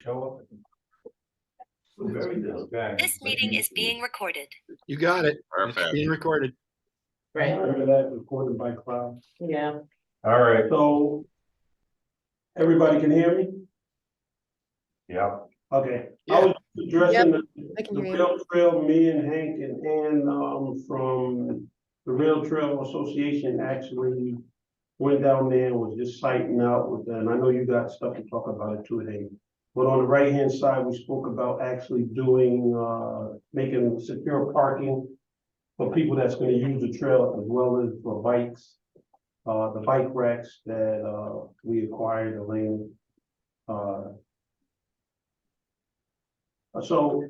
Show up. Very good. Okay. This meeting is being recorded. You got it. It's Perfect. being recorded. Right. Remember that recorded by cloud. Yeah. All right, So everybody can hear me? yeah, Okay. Yeah. I was addressing I can the hear you. rail trail, me and Hank and Ann, from the Rail Trail Association actually went down there and was just citing out with them. I know you got stuff to talk about it too, Hank. But on the right-hand side, we spoke about actually doing, making secure parking for people that's gonna use the trail as well as for bikes. The bike racks that, we acquired, Elaine. So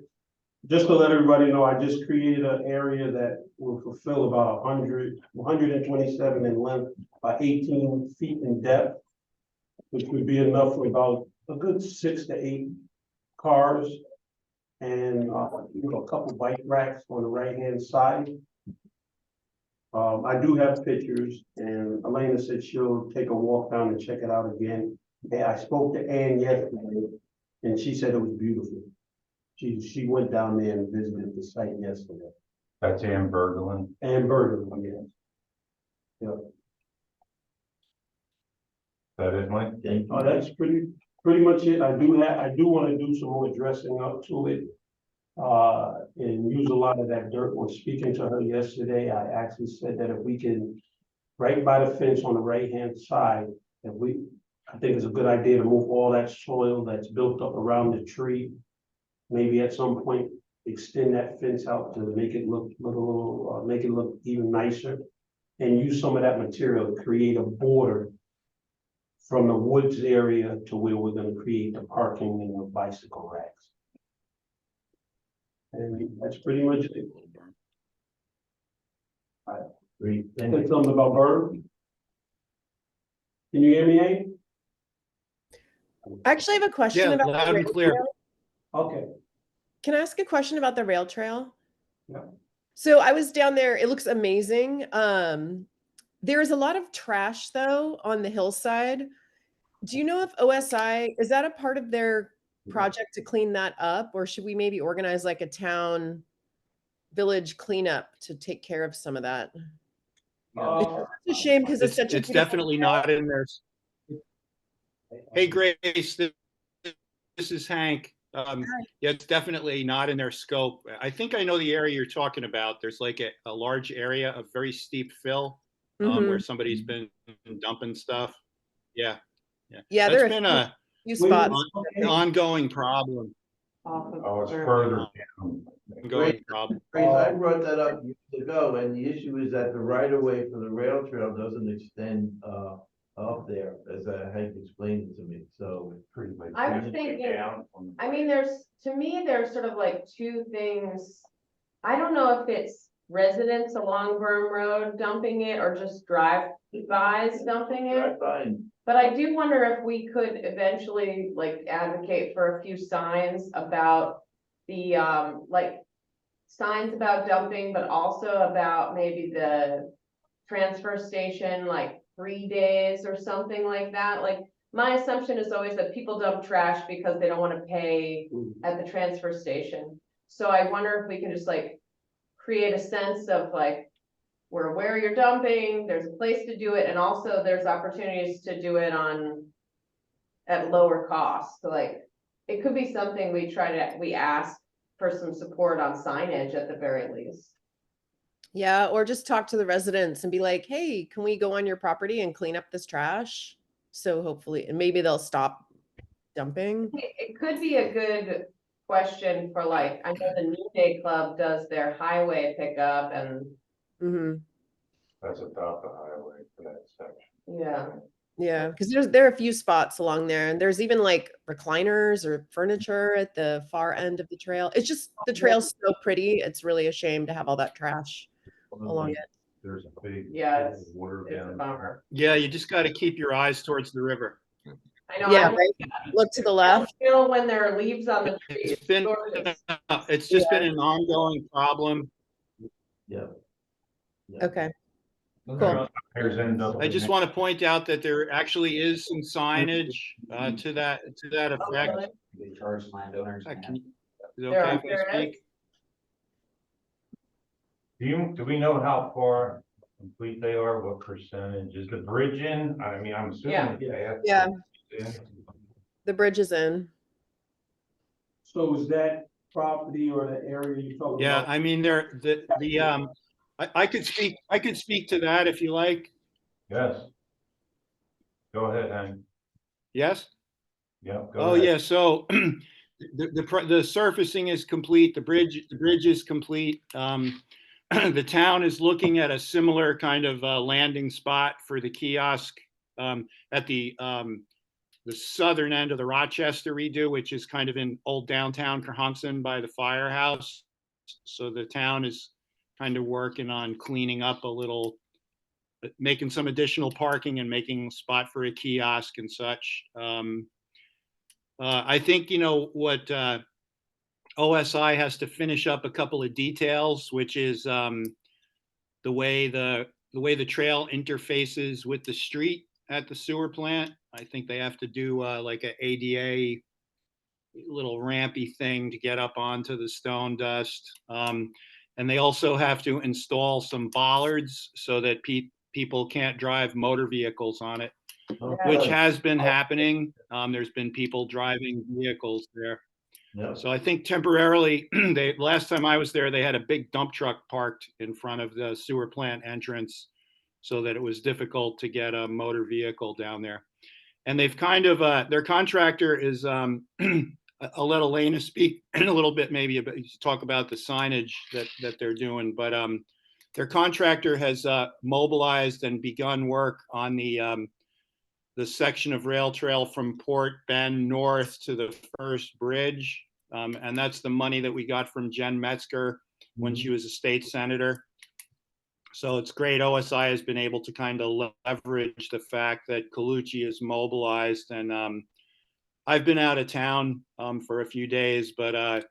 just to let everybody know, I just created an area that will fulfill about 127 in length by 18 feet in depth, which would be enough for about a good 6 to 8 cars and a couple bike racks on the right-hand side. I do have pictures, and Elena said she'll take a walk down and check it out again. And I spoke to Ann yesterday, and she said it was beautiful. She went down there and visited the site yesterday. that's Ann Berglund. Ann Berger, yes. Yeah, That is Mike? Thank you. that's pretty much it. I do want to do some more dressing up to it. And use a lot of that dirt. When speaking to her yesterday, I actually said that if we can, right by the fence on the right-hand side, I think it's a good idea to move all that soil that's built up around the tree. Maybe at some point, extend that fence out to make it look make it look even nicer. And use some of that material to create a border from the woods area to where we're gonna create the parking and the bicycle racks. And that's pretty much it. Great. Say something about Bird. Can you hear me, Hank? I actually have a question Yeah, about the loud and rail clear. trail. Okay, Can I ask a question about the rail trail? Yeah. So I was down there. It looks amazing. There is a lot of trash though on the hillside. Do you know if OSI is that a part of their project to clean that up, or should we maybe organize like a town village cleanup to take care of some of that? It's a shame because it's such a It's beautiful definitely trail. not in there. Hey, Grace, this is Hank. Yeah, it's definitely not in their scope. I think I know the area you're talking about. There's like a large area of very steep fill where somebody's been dumping stuff. Yeah. Yeah, there That's are been a few spots. an ongoing problem. Oh, it's further down. Ongoing problem. Grace, I brought that up years ago, and the issue is that the right of way for the rail trail doesn't extend up there, as Hank explained it to me, so. Pretty much. I was thinking, I mean, to me, there's sort of like two things. I don't know if it's residents along Burn Road dumping it or just drive-bys dumping it. Fine. But I do wonder if we could eventually like advocate for a few signs about the, like signs about dumping, but also about maybe the transfer station, like 3 days or something like that. Like my assumption is always that people dump trash because they don't want to pay at the transfer station. So I wonder if we can just like create a sense of like, we're aware you're dumping, there's a place to do it, and also there's opportunities to do it at lower cost. So like, it could be something we ask for some support on signage at the very least. Yeah, or just talk to the residents and be like, hey, can we go on your property and clean up this trash? So hopefully, and maybe they'll stop dumping. It could be a good question for like, I know the New Day Club does their highway pickup and That's atop the highway for that section. yeah. Yeah, because there are a few spots along there, and there's even like recliners or furniture at the far end of the trail. It's just the trail's so pretty. It's really a shame to have all that trash along it. There's a big. Yeah, Water It's a down. bummer. Yeah, you just got to keep your eyes towards the river. I know. Yeah, I right. Look to the left. feel when there are leaves on the tree. It's been, gorgeous. it's just been an ongoing problem. Yeah. Okay. Cool. Here's end up. I just want to point out that there actually is some signage to that effect. They charge landowners. Is it There okay are- if I there it speak? Do we know how far complete they are, what percentage, is the bridge in? I mean, I'm assuming. Yeah. Yeah, Yeah. the bridge is in. So is that property or the area you talking Yeah, about? I mean, I could speak to that if you like. Yes. Go ahead, Hank. Yes? Yeah, go Oh, ahead. yeah, so the surfacing is complete, the bridge is complete. The town is looking at a similar kind of landing spot for the kiosk at the southern end of the Rochester redo, which is kind of in old downtown Cohunson by the firehouse. So the town is kind of working on cleaning up a little, making some additional parking and making a spot for a kiosk and such. I think, you know, what OSI has to finish up a couple of details, which is the way the trail interfaces with the street at the sewer plant. I think they have to do like a ADA little rampy thing to get up onto the stone dust. And they also have to install some bollards so that people can't drive motor vehicles on it, which has been happening. There's been people driving vehicles there. Yep. So I think temporarily, last time I was there, they had a big dump truck parked in front of the sewer plant entrance so that it was difficult to get a motor vehicle down there. And they've kind of, their contractor is, I'll let Elena speak in a little bit, maybe talk about the signage that they're doing, but their contractor has mobilized and begun work on the section of rail trail from Port Bend north to the first bridge. And that's the money that we got from Jen Metzger when she was a state senator. So it's great. OSI has been able to kind of leverage the fact that Colucci is mobilized. And I've been out of town for a few days, but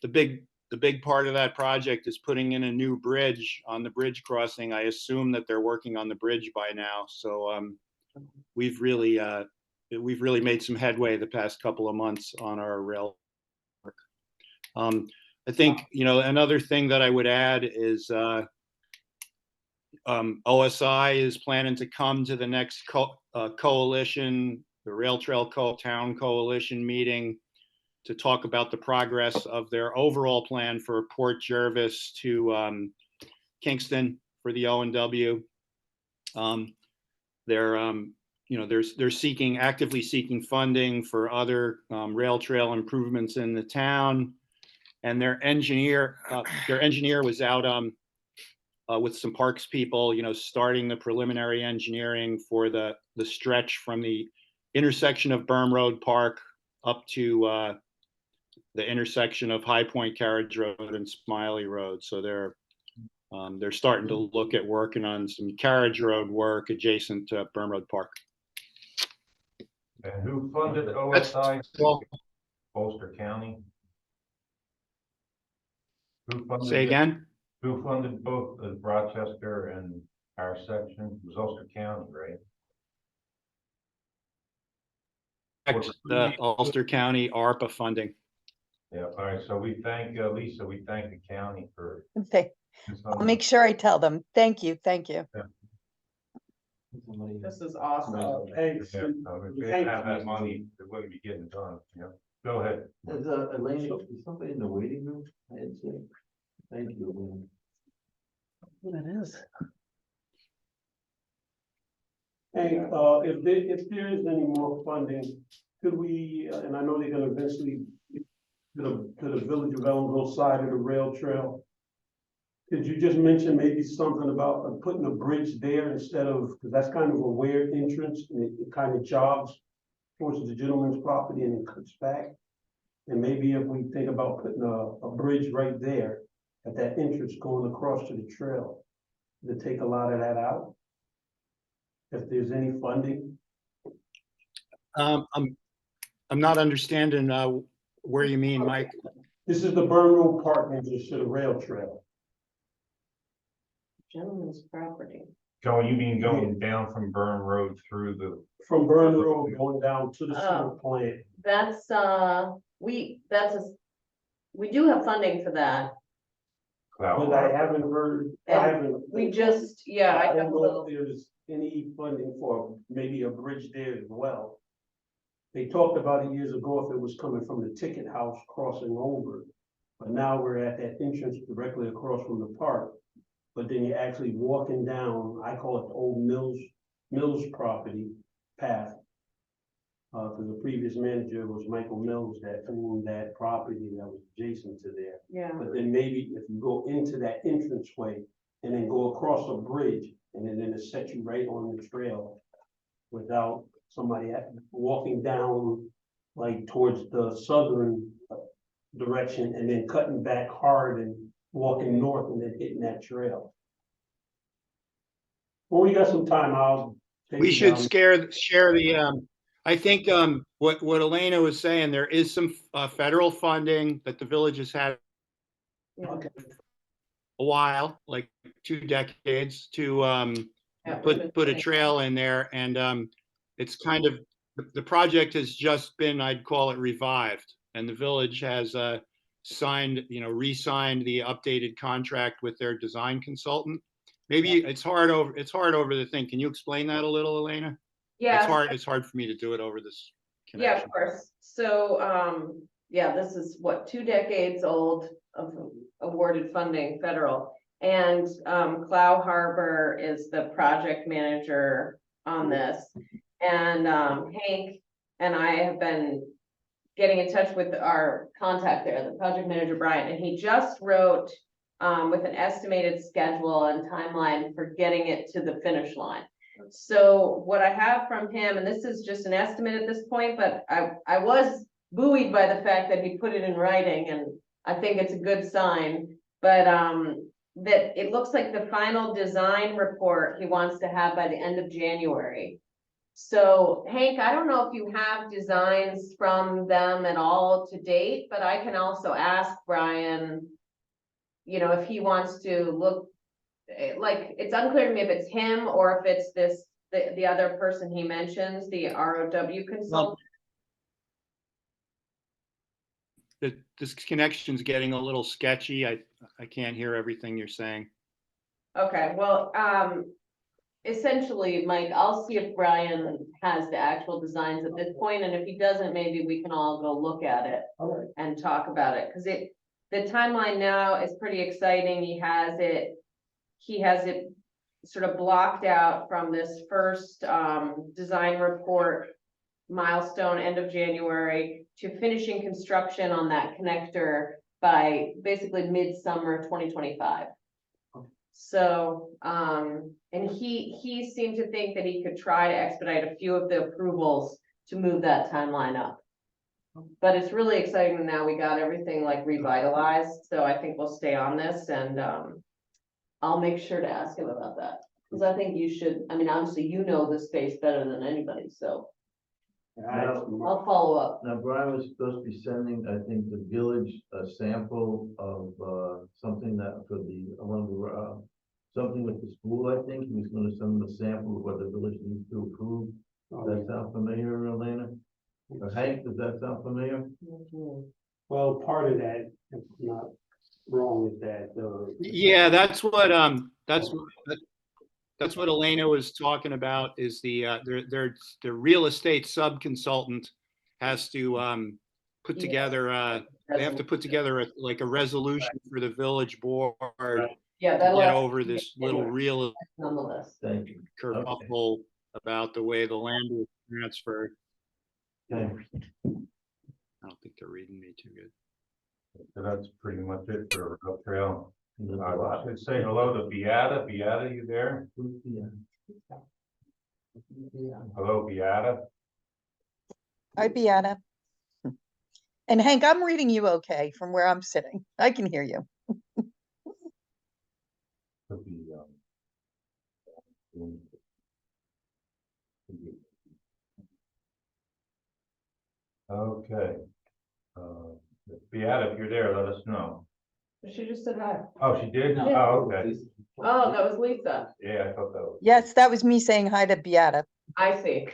the big part of that project is putting in a new bridge on the bridge crossing. I assume that they're working on the bridge by now. So we've really made some headway the past couple of months on our rail work. I think, you know, another thing that I would add is OSI is planning to come to the next coalition, the Rail Trail Town Coalition meeting, to talk about the progress of their overall plan for Port Jervis to Kingston for the O&W. They're actively seeking funding for other rail trail improvements in the town. And their engineer was out with some parks people, you know, starting the preliminary engineering for the stretch from the intersection of Berm Road Park up to the intersection of High Point Carriage Road and Smiley Road. So they're starting to look at working on some carriage road work adjacent to Berm Road Park. And who funded OSI? Ulster County? Who funded Say it? again? Who funded both the Rochester and our section? It was Ulster County, right? The Ulster County ARPA funding. Yeah, all right, so we thank, Lisa, we thank the county for. I'll make sure I tell them. Thank you, thank you. This is awesome. Hey, Yeah, so if they didn't have that money, it wouldn't be getting done, you know? Go ahead. Is Elaine, is somebody in the waiting room? I didn't see. Thank you, Elaine. That is. Hey, if there is any more funding, could we, and I know they're gonna eventually to the Village of Ellenville side of the rail trail. Could you just mention maybe something about putting a bridge there instead of, because that's kind of a weird entrance and it kind of jogs towards the gentleman's property and it cuts back. And maybe if we think about putting a bridge right there at that entrance going across to the trail, to take a lot of that out. If there's any funding. I'm not understanding where you mean, Mike. This is the Burn Road Park entrance to the rail trail. Gentleman's property. Going, you mean going down from Burn Road through the, From Burn Road going down to the sewer Oh. plant. That's, we do have funding for that. But cloud? I haven't heard, I And haven't. We just, yeah, I I got a don't know little, if there's any funding for maybe a bridge there as well. They talked about it years ago if it was coming from the ticket house crossing over. But now we're at that entrance directly across from the park. But then you're actually walking down, I call it the old Mills property path. Cause the previous manager was Michael Mills that owned that property that was adjacent to there. yeah. But then maybe if you go into that entranceway and then go across a bridge and then it sets you right on the trail without somebody walking down like towards the southern direction and then cutting back hard and walking north and then hitting that trail. Well, we got some time. I'll. take We you should down. share the, I think, what Elena was saying, there is some, federal funding that the village has had Okay. a while, like 2 decades to, Yeah, put a trail in there, and it's kind of, the project has just been, I'd call it revived, and the village has signed, re-signed the updated contract with their design consultant. Maybe it's hard over the thing. Can you explain that a little, Elena? Yeah, It's hard for me to do it over this yeah, connection. of course. So, yeah, this is what, 2 decades old of awarded funding, federal. And, Clow Harbor is the project manager on this. And, Hank and I have been getting in touch with our contact there, the project manager, Brian, and he just wrote, with an estimated schedule and timeline for getting it to the finish line. So what I have from him, and this is just an estimate at this point, but I was buoyed by the fact that he put it in writing, and I think it's a good sign. But that it looks like the final design report he wants to have by the end of January. So Hank, I don't know if you have designs from them at all to date, but I can also ask Brian, if he wants to look. Like, it's unclear to me if it's him or if it's the other person he mentions, the ROW consultant. This connection's getting a little sketchy. I can't hear everything you're saying. Okay, well, essentially, Mike, I'll see if Brian has the actual designs at this point, and if he doesn't, maybe we can all go look at it All right. and talk about it, because the timeline now is pretty exciting. He has it sort of blocked out from this first design report milestone, end of January, to finishing construction on that connector by basically midsummer 2025. So, and he seemed to think that he could try to expedite a few of the approvals to move that timeline up. But it's really exciting now we got everything like revitalized, so I think we'll stay on this, and I'll make sure to ask him about that. Because I think you should, I mean, obviously you know the space better than anybody, so I'll follow up. Now, Brian was supposed to be sending, I think, the village a sample of, something that for something with the school, I think. He was gonna send them a sample of what the village needs to approve. Does that sound familiar, Elena? Or Hank, does that sound familiar? Well, part of that, if I'm not wrong, is that, Yeah, that's what Elena was talking about, is the real estate sub-consultant has to put together, they have to put together a resolution for the village board to Yeah, that'll get have over this little real on the list. Thank you. kerfuffle about the way the land was transferred. Okay. I don't think they're reading me too good. So that's pretty much it for Rail Trail. And then I should say hello to Beata. Beata, you there? Hello, Beata. Hi, Beata. And Hank, I'm reading you okay from where I'm sitting. I can hear you. Could be, okay. Beata, if you're there, let us know. She just said hi. Oh, she did? Yeah. Oh, okay. Oh, that was Lisa. Yeah, I thought that was. Yes, that was me saying hi to Beata. I see.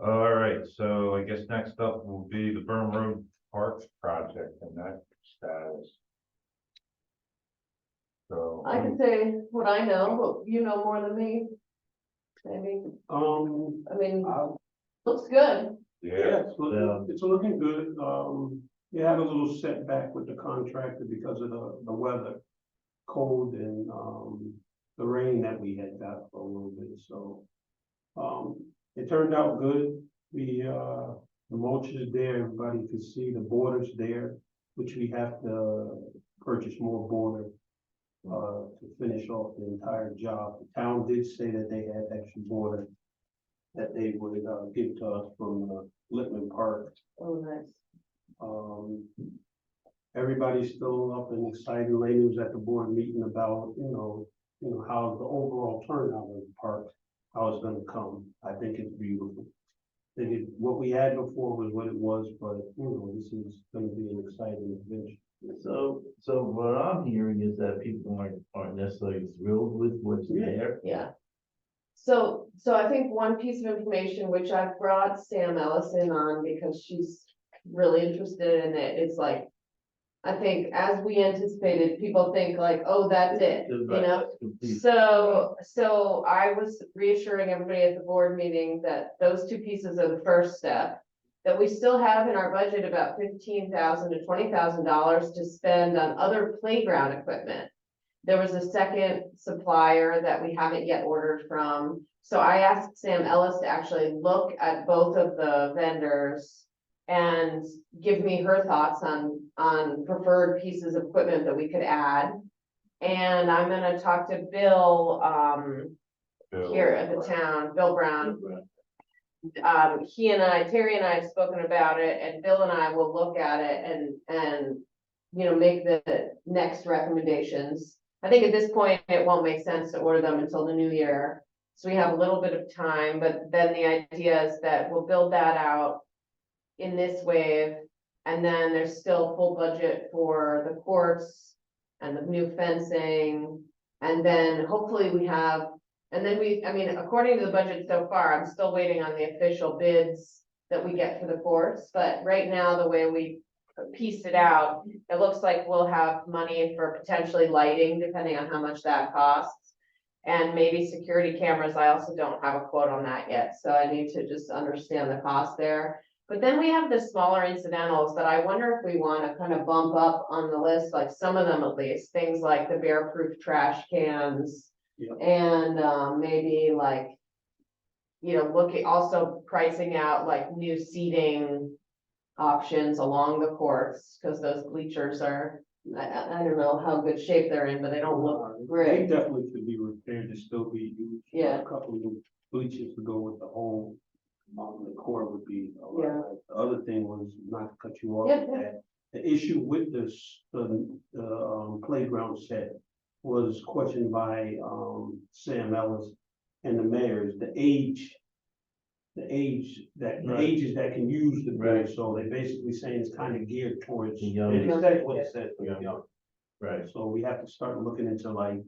All right, so I guess next up will be the Burn Road Park project and that status. So. I can say what I know, but you know more than me. Maybe, I mean, looks good. Yeah, Yeah, it's looking good. You had a little setback with the contractor because of the weather, cold and, the rain that we had got for a little bit, so. It turned out good. The mulch is there, everybody can see the borders there, which we have to purchase more border to finish off the entire job. The town did say that they had extra border that they would, give to us from, Littman Park. Oh, nice. Everybody's still up and excited. Lady was at the board meeting about, how the overall turnout of the park, how it's gonna come. I think it's beautiful. What we had before was what it was, but, this is gonna be an exciting adventure. So what I'm hearing is that people aren't necessarily thrilled with what's there. Yeah. So I think one piece of information which I've brought Sam Ellison on because she's really interested in it, it's like, I think as we anticipated, people think like, oh, that's it, you know? So I was reassuring everybody at the board meeting that those two pieces are the first step. That we still have in our budget about $15,000 to $20,000 to spend on other playground equipment. There was a second supplier that we haven't yet ordered from. So I asked Sam Ellis to actually look at both of the vendors and give me her thoughts on preferred pieces of equipment that we could add. And I'm gonna talk to Bill, here at the town, Bill Brown. Terry and I have spoken about it, and Bill and I will look at it and make the next recommendations. I think at this point, it won't make sense to order them until the new year. So we have a little bit of time, but then the idea is that we'll build that out in this wave. And then there's still full budget for the courts and the new fencing. And then hopefully we have, according to the budget so far, I'm still waiting on the official bids that we get for the courts. But right now, the way we pieced it out, it looks like we'll have money for potentially lighting, depending on how much that costs. And maybe security cameras. I also don't have a quote on that yet, so I need to just understand the cost there. But then we have the smaller incidentals that I wonder if we want to kind of bump up on the list, like some of them at least, things like the bear-proof trash cans. Yeah. And maybe like, looking, also pricing out like new seating options along the courts, because those bleachers are, I don't know how good shape they're in, but they don't look They great. definitely could be repaired to still be used. Yeah. A couple of bleachers to go with the whole, the core would be. Yeah. The other thing was, not to cut you off, Yeah, with that, the issue with this, the playground set was questioned by, Sam Ellis and the mayors, the ages that can use the Right. bridge, so they basically saying it's kind of geared towards. The young. It said what it said for the Yeah. young. Right. So we have to start looking into like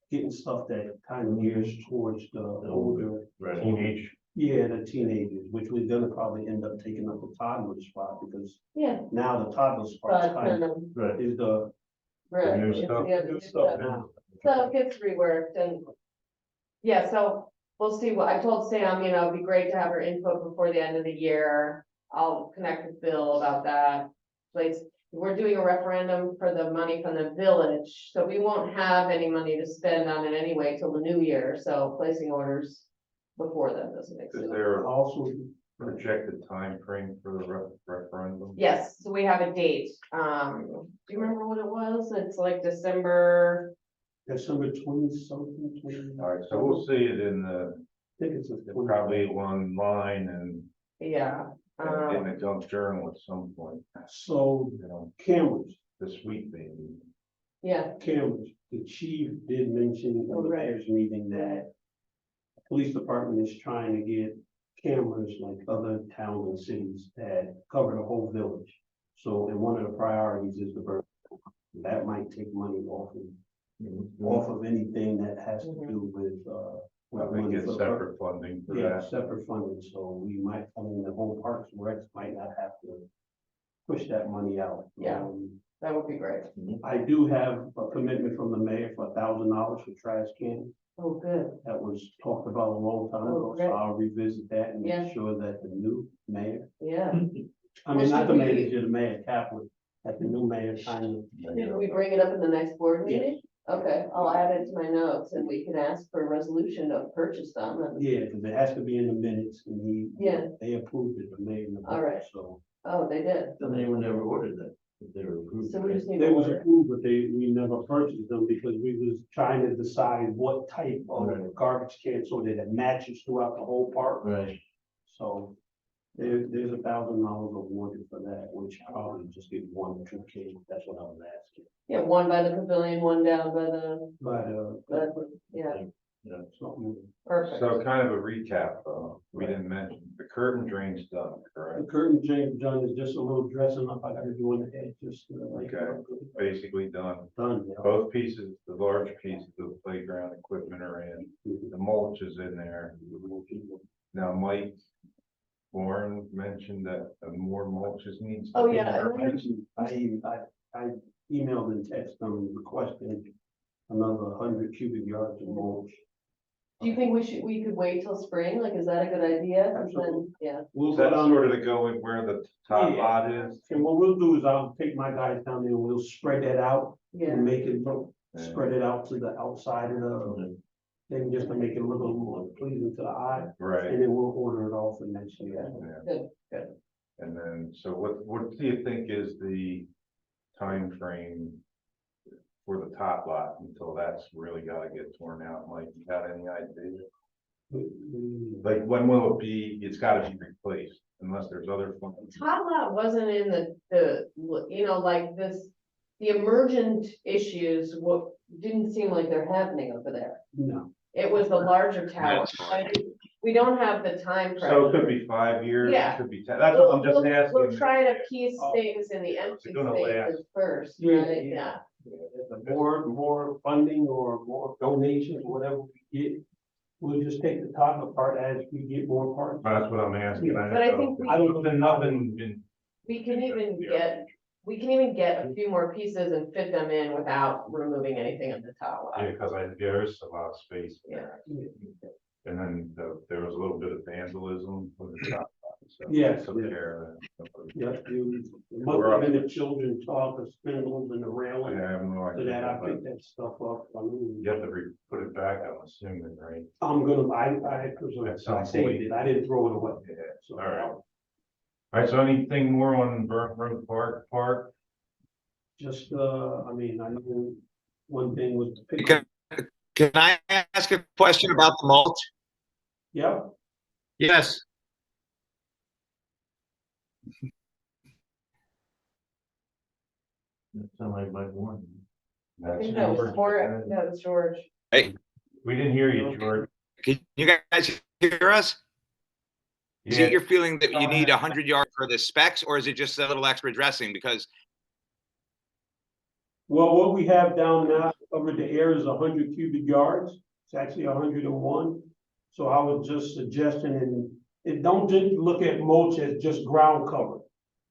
getting stuff that kind of gears towards the older, Right. teenage. yeah, the teenagers, which we're gonna probably end up taking up the toddler spot, because Yeah, now the toddler spot but, kind of Right. is the right, new it's stuff. the other new new stuff stuff. now. So it gets reworked and. Yeah, so we'll see what, I told Sam, it'd be great to have her input before the end of the year. I'll connect with Bill about that. Place, we're doing a referendum for the money from the village, so we won't have any money to spend on it anyway till the new year, so placing orders before then doesn't make sense. Is there a Also, projected time frame for the referendum? Yes, so we have a date. Do you remember what it was? It's like December. December 20-something, 20. All right, so we'll see it in the, I think it's a probably online and Yeah. in the junk journal at some point, So cameras, this week maybe. Yeah, cameras, the chief did mention in the Oh, right. mayor's meeting that the police department is trying to get cameras like other towns and cities that cover the whole village. So, and one of the priorities is the burn. That might take money Mhm. off of anything that has to Mhm. do with, Well, they money get for- separate funding for Yeah, that. separate funding, so we might, I mean, the whole Parks and Recs might not have to push that money out. Yeah. That would be great. I do have a commitment from the mayor for $1,000 for trash cans. Oh, good. That was talked about a long time Oh, ago, so great. I'll revisit that and Yeah. make sure that the new mayor, Yeah. I mean, not the Well, should mayor, we- just the mayor Kaplan, that the new mayor kind of. Should we bring it up in the next board Yes. meeting? Okay, I'll add it to my notes and we can ask for a resolution to purchase them and, Yeah, because it has to be in the minutes and Yeah. they approved it, the mayor and the All board, right. so. oh, they did. Then anyone never ordered that, if they were approved. So we just need They to was order. approved, but we never purchased them because we was trying to decide what type Right. of garbage can so that it matches throughout the whole park. Right. So there's $1,000 awarded for that, which probably just get 1 or 2 cans, that's what I was asking. Yeah, one by the pavilion, one down by the, But, yeah, something, perfect. So kind of a recap, we didn't mention, the curtain drain's done, the correct? curtain change done is just a little dressing up I gotta do on the head, just. Okay. Basically done. Done, yeah. Both pieces, the large pieces of the playground equipment are in, the mulch is in there. Now, Mike Warren mentioned that more mulches needs. to Oh, be yeah, there. I emailed and texted them requesting another 100 cubic yards of mulch. Do you think we could wait till spring? Like, is that a good idea? And then- Absolutely. Yeah, We'll Is go that down sort of to go in where the top Yeah. lot is? and what we'll do is I'll take my guys down there and we'll spread that out yeah, and make it look, Yeah. spread it out to the outside of the thing, just to make it look a little more pleasing to the eye. Right, And then we'll order it all for next year. yeah. good. And then, so what do you think is the time frame for the top lot until that's really gotta get torn out? Mike, you got any idea? Like, when will it be, it's gotta be replaced unless there's other funds? Top lot wasn't in you know, like this, the emergent issues, what, didn't seem like they're happening over there. No, It was the larger tower. We don't have the time So it frame. could be 5 years, it Yeah. could be 10, that's what I'm just asking. We'll try to piece Oh. things in the Yeah, empty it's gonna last. spaces first, Yeah, right? yeah. Yeah, more funding or more donations, whatever we get, we'll just take the top apart as we get more parts. That's what I'm asking. But I think I don't know. Nothing been, we can even get a few more pieces and fit them in without removing anything on the top. yeah, because there's a lot of space Yeah. there. And then there was a little bit of vandalism with the top. So Yes, took yeah. care of that. Yep, you must have been the children talk, the spindles and the I railing, have no so that I idea, picked that stuff up. I mean, you have to put it back, I'm assuming, right? I'm gonna, I At some saved it, I didn't throw it away. Yeah, So, all right. All right, so anything more on Burnt Road Park? just, I mean, I know one thing was the pick. Okay. Can I ask a question about the mulch? Yep, Yes. That sound like Mike Warren. I That's think that was George. that was George. We didn't hear you, George. Can you guys hear us? Is Yeah, it your feeling that you need 100 yards for the specs, or is it just a little extra dressing? Because well, what we have down now over the air is 100 cubic yards, it's actually 101. So I was just suggesting, and it don't just look at mulch as just ground cover.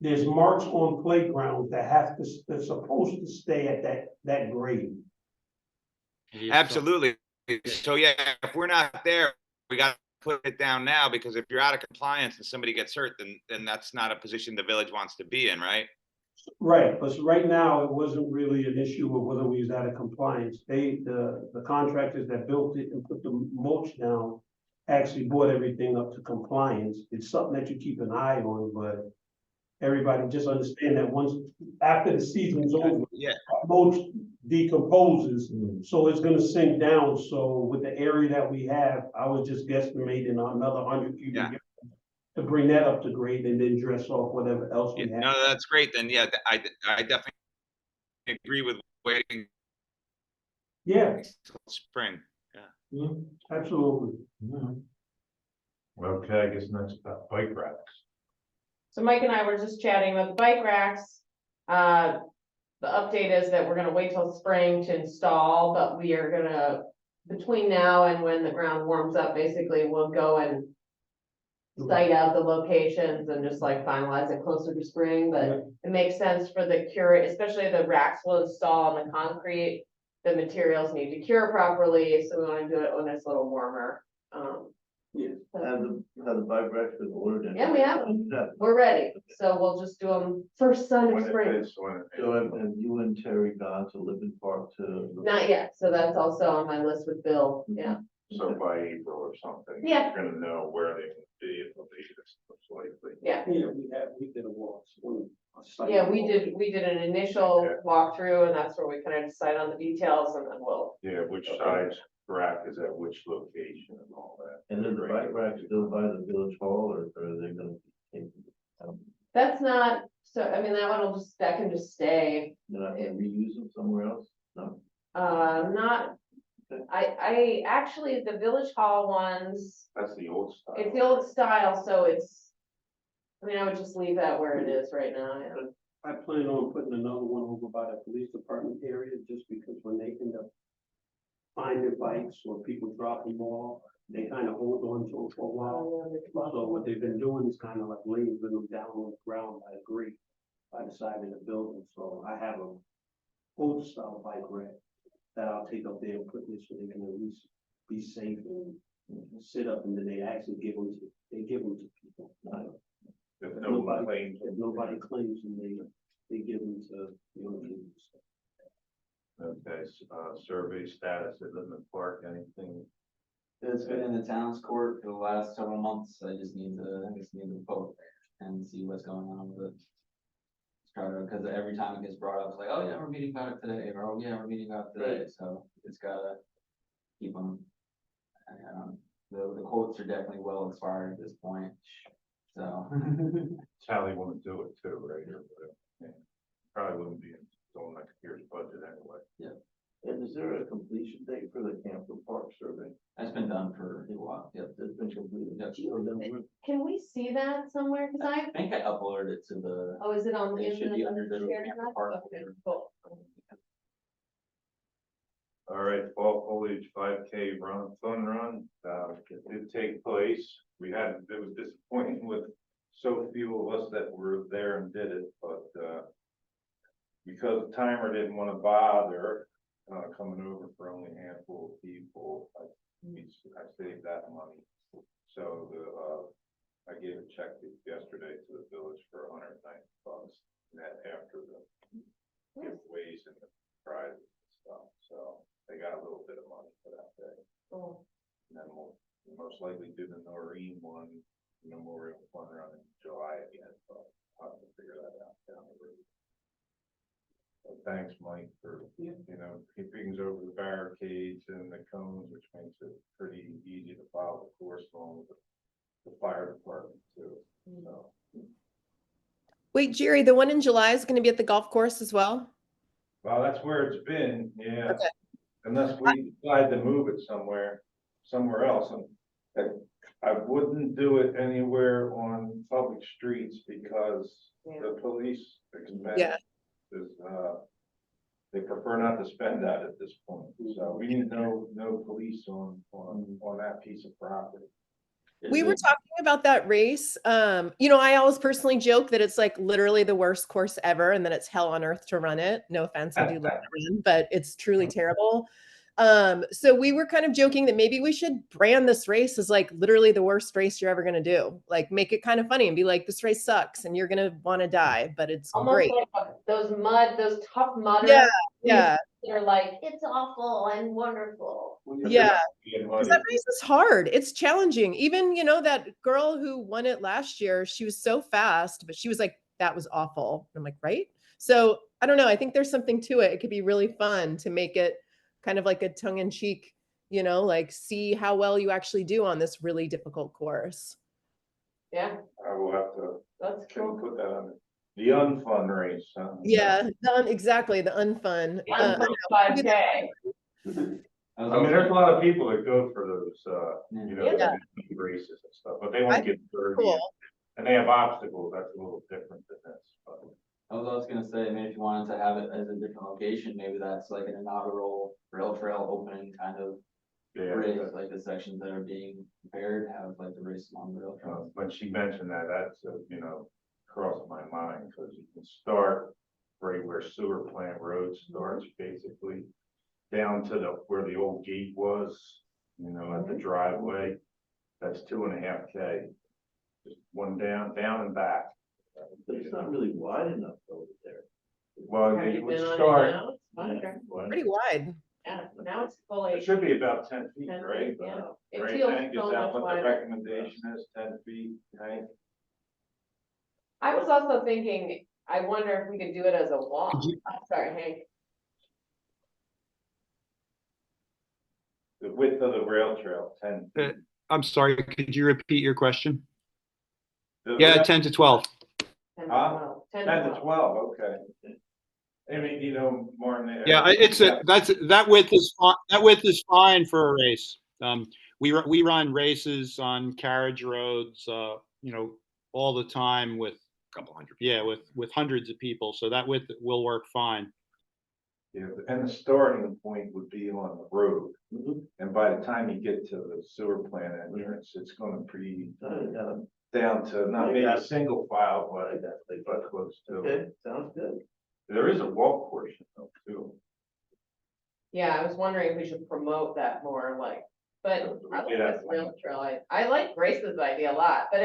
There's marks on playgrounds that they're supposed to stay at that grade. absolutely. So yeah, if we're not there, we got to put it down now, because if you're out of compliance and somebody gets hurt, then that's not a position the village wants to be in, right? Right, but right now, it wasn't really an issue of whether we was out of compliance. The contractors that built it and put the mulch down actually brought everything up to compliance. It's something that you keep an eye on, but everybody just understand that once, after the season's over, Yeah. mulch decomposes, so it's gonna sink down. So with the area that we have, I was just guesstimating another 100 cubic Yeah. yards to bring that up to grade and then dress off whatever else we Yeah, have. no, that's great. Then, yeah, I definitely agree with waiting Yeah, till spring. absolutely. Okay, I guess next about bike racks. So Mike and I were just chatting about the bike racks. the update is that we're gonna wait till spring to install, but we are gonna, between now and when the ground warms up, basically, we'll go and site out the locations and just like finalize it closer to spring, but it makes sense for the cure, especially the racks will install on the concrete. The materials need to cure properly, so we wanna do it when it's a little warmer. Yeah. so Have the bike racks been ordered? and- Yeah, we have them. Yeah. we're ready, so we'll just do them first sign of When it spring. is, when it So is. have you and Terry gone to Libby Park to? Not yet, so that's also on my list with Bill, yeah. So by April or something. Yeah. You're gonna know where they will be, if they'll be this most likely. Yeah, we did a walk. yeah, we did an initial Okay. walkthrough, and that's where we kind of decide on the details, and then we'll. Yeah, which size rack is at which location and all that. And then the bike racks still by the village hall, or are they gonna be taken? That's not, so, I mean, that can just stay, They're not gonna reuse them somewhere else? No? not. I actually, the village hall ones, That's the old style. it's the old style, so it's. I mean, I would just leave that where it is right now, yeah. I plan on putting another one over by the police department area, just because when they end up finding bikes or people drop them off, they kind of hold on to them for a while. So what they've been doing is kind of like laying them down on the ground by the grate, by the side of the building, so I have a old style bike rack that I'll take up there and put this so they can at least be safe and sit up, and then they actually give them to people. If nobody claims. If nobody claims them, they give them to young people. Okay, survey status at Linden Park, anything? It's been in the town's court for the last several months. I just need to vote and see what's going on with it. Try to, because every time it gets brought up, it's like, oh yeah, we're meeting about it today, or oh yeah, we're meeting about it today, so it's gotta keep them. The quotes are definitely well expired at this point, so. Sally wouldn't do it too, right? Yeah. Probably wouldn't be until next year's budget anyway. And is there a completion date for the Campbell Park survey? That's been done for a while, yep. It's been completed. Yep. So then we're- Can we see that somewhere, cause I think I uploaded it to the, oh, is it on? it in should be under the shared Campbell drive? Park. Okay, cool. All right, fall foliage 5K fun run, it did take place. It was disappointing with so few of us that were there and did it, but, because the timer didn't want to bother, coming over for only a handful of people, I saved that money. So I gave a check yesterday to the village for $190, net after the giveaways and the prizes and stuff, so they got a little bit of money for that day. Cool. And then we'll most likely do the Noreen one, Memorial Fun Run in July again, but I'll have to figure that out down the road. So thanks, Mike, for, keeping over the barricades and the cones, which makes it pretty easy to follow the course along with the fire department too, so. Wait, Jerry, the one in July is going to be at the golf course as well? Well, that's where it's been, yeah. Okay. Unless we decide to move it somewhere else, and I wouldn't do it anywhere on public streets because the police expense Yeah. is, they prefer not to spend that at this point, so we need no police on that piece of property. We were talking about that race. I always personally joke that it's like literally the worst course ever and that it's hell on earth to run it. No offense, I do love to run, but it's truly terrible. So we were kind of joking that maybe we should brand this race as like literally the worst race you're ever going to do. Like make it kind of funny and be like, this race sucks and you're going to want to die, but it's Almost great. like those tough mudders. Yeah. Yeah. They're like, it's awful and wonderful. Yeah. Being Because muddy. that race is hard. It's challenging. Even, that girl who won it last year, she was so fast, but she was like, that was awful. I'm like, right? So I don't know. I think there's something to it. It could be really fun to make it kind of like a tongue in cheek, like see how well you actually do on this really difficult course. Yeah, I will have to that's cool. put that on the unfun race, huh? Yeah, exactly. The unfun. Unfun 5K. I mean, there's a lot of people that go for those, Yeah. races and stuff, but they won't get 30. Cool. And they have obstacles, that's a little different than this, but I was also gonna say, I mean, if you wanted to have it as a different location, maybe that's like an inaugural rail trail opening kind of Yeah, race, like the sections that are being prepared, have like the race along the rail trail. when she mentioned that, that's, crossed my mind, because you can start right where sewer plant road starts, basically, down to where the old gate was, at the driveway. That's 2.5 K. Just one down and back. But it's not really wide enough over there. Well, Have it you would been on it start, now? It's fine. What? Pretty wide. Yeah, now it's it fully. should be about 10 feet, 10 right? feet, yeah. It Right, feels Hank, is so that much what the wider. recommendation is, 10 feet, Hank? I was also thinking, I wonder if we could do it as a walk. Could you- I'm sorry, Hank. The width of the rail trail, 10 feet. I'm sorry, could you repeat your question? The Yeah, rail- 10 to 12. 10 to Huh? 12, 10 to 12, okay. I mean, more than that. Yeah, that width is fine for a race. We run races on carriage roads, all the time with Couple hundred. yeah, with hundreds of people. So that width will work fine. Yeah, and the starting point would be on the road. Mhm. And by the time you get to the sewer plant entrance, it's gonna be Yeah, down to not maybe a single file, like but, that. but close to. Okay, sounds good. There is a walk portion though, too. Yeah, I was wondering if we should promote that more, like, but I like this rail trail. I like Grace's idea a lot, but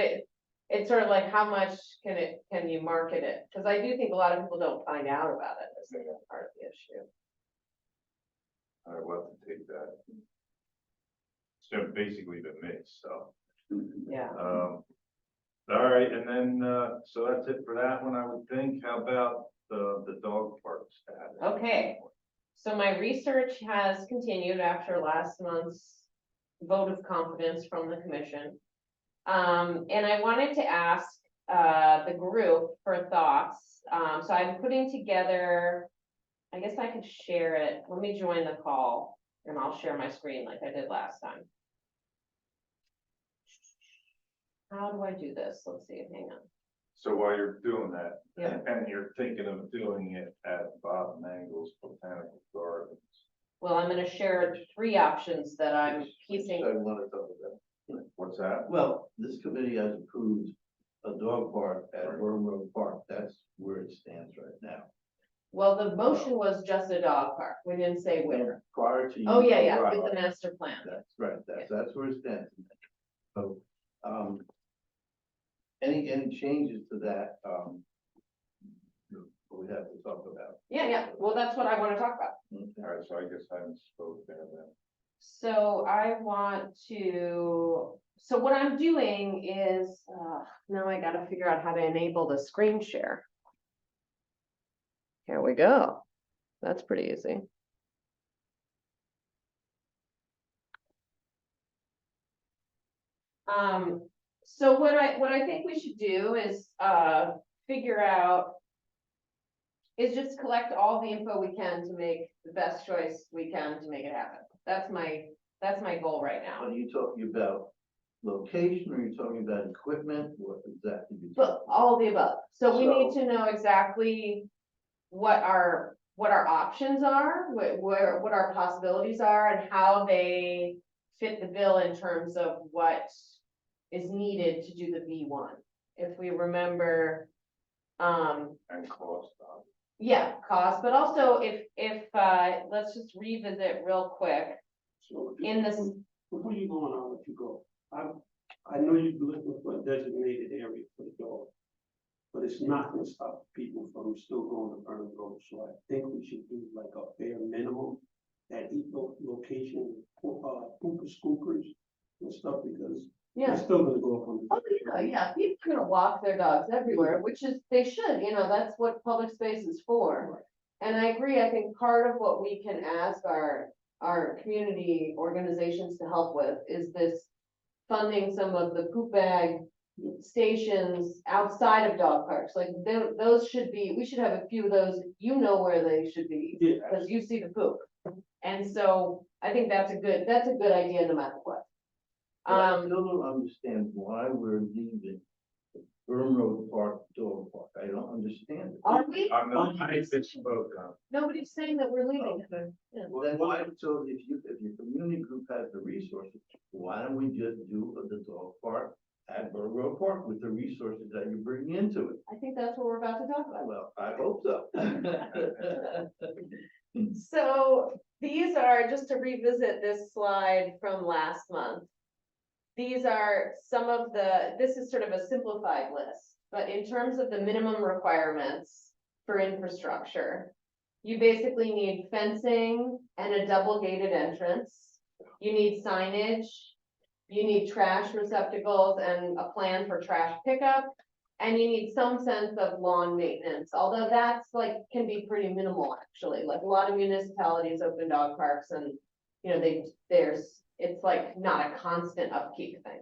it's sort of like, how much can you market it? Cause I do think a lot of people don't find out about it. This is part of the issue. I would love to take that. So basically the mix, so. Yeah. All right, and then, so that's it for that one, I would think. How about the dog park status? Okay. So my research has continued after last month's vote of confidence from the commission. And I wanted to ask, the group for thoughts. So I'm putting together, I guess I could share it. Let me join the call and I'll share my screen like I did last time. How do I do this? Let's see, hang on. So while you're doing that, Yeah. and you're thinking of doing it at Bob Mangle's Botanical Gardens. Well, I'm gonna share 3 options that I'm piecing. I want to talk about. What's that? Well, this committee has approved a dog park at Worm Road Park. That's where it stands right now. Well, the motion was just a dog park. We didn't say where. Prior to. Oh, yeah, yeah, Right. with the master plan. That's right, that's where it stands. So, any changes to that, we have to talk about. Yeah, yeah. Well, that's what I want to talk about. All right, so I guess I spoke there then. So I want to, so what I'm doing is, now I gotta figure out how to enable the screen share. Here we go. That's pretty easy. So what I think we should do is, figure out is just collect all the info we can to make the best choice we can to make it happen. That's my goal right now. Are you talking about location, or are you talking about equipment, what exactly? But all of the above. So we need So- to know exactly what our options are, what our possibilities are, and how they fit the bill in terms of what is needed to do the V1. If we remember, And cost. yeah, cost, but also if, let's just revisit real quick. So In this- Before you go on, I'll let you go. I know you're looking for a designated area for the dog. But it's not gonna stop people from still going to Burn Road, so I think we should do like a bare minimum at each location, pooper scoopers and stuff, because Yeah. it's still gonna go up on. Oh, yeah, people are gonna walk their dogs everywhere, which is, they should, that's what public space is for. And I agree, I think part of what we can ask our community organizations to help with is this funding some of the poop bag stations outside of dog parks, like those should be, we should have a few of those, where they should be, Yeah, because you see the poop. And so I think that's a good idea no matter what. I still don't understand why we're leaving Burn Road Park, dog park, I don't understand it. Are we? I'm not, I misspoke on. Nobody's saying that we're leaving it. Yeah. Well, then why, so if your community group has the resources, why don't we just do the dog park at Burn Road Park with the resources that you bring into it? I think that's what we're about to talk about. Well, I hope so. So these are, just to revisit this slide from last month. These are some of this is sort of a simplified list, but in terms of the minimum requirements for infrastructure, you basically need fencing and a double gated entrance. You need signage, you need trash receptacles and a plan for trash pickup. And you need some sense of lawn maintenance, although that's like, can be pretty minimal, actually. Like a lot of municipalities open dog parks and, you know, it's like not a constant upkeep thing.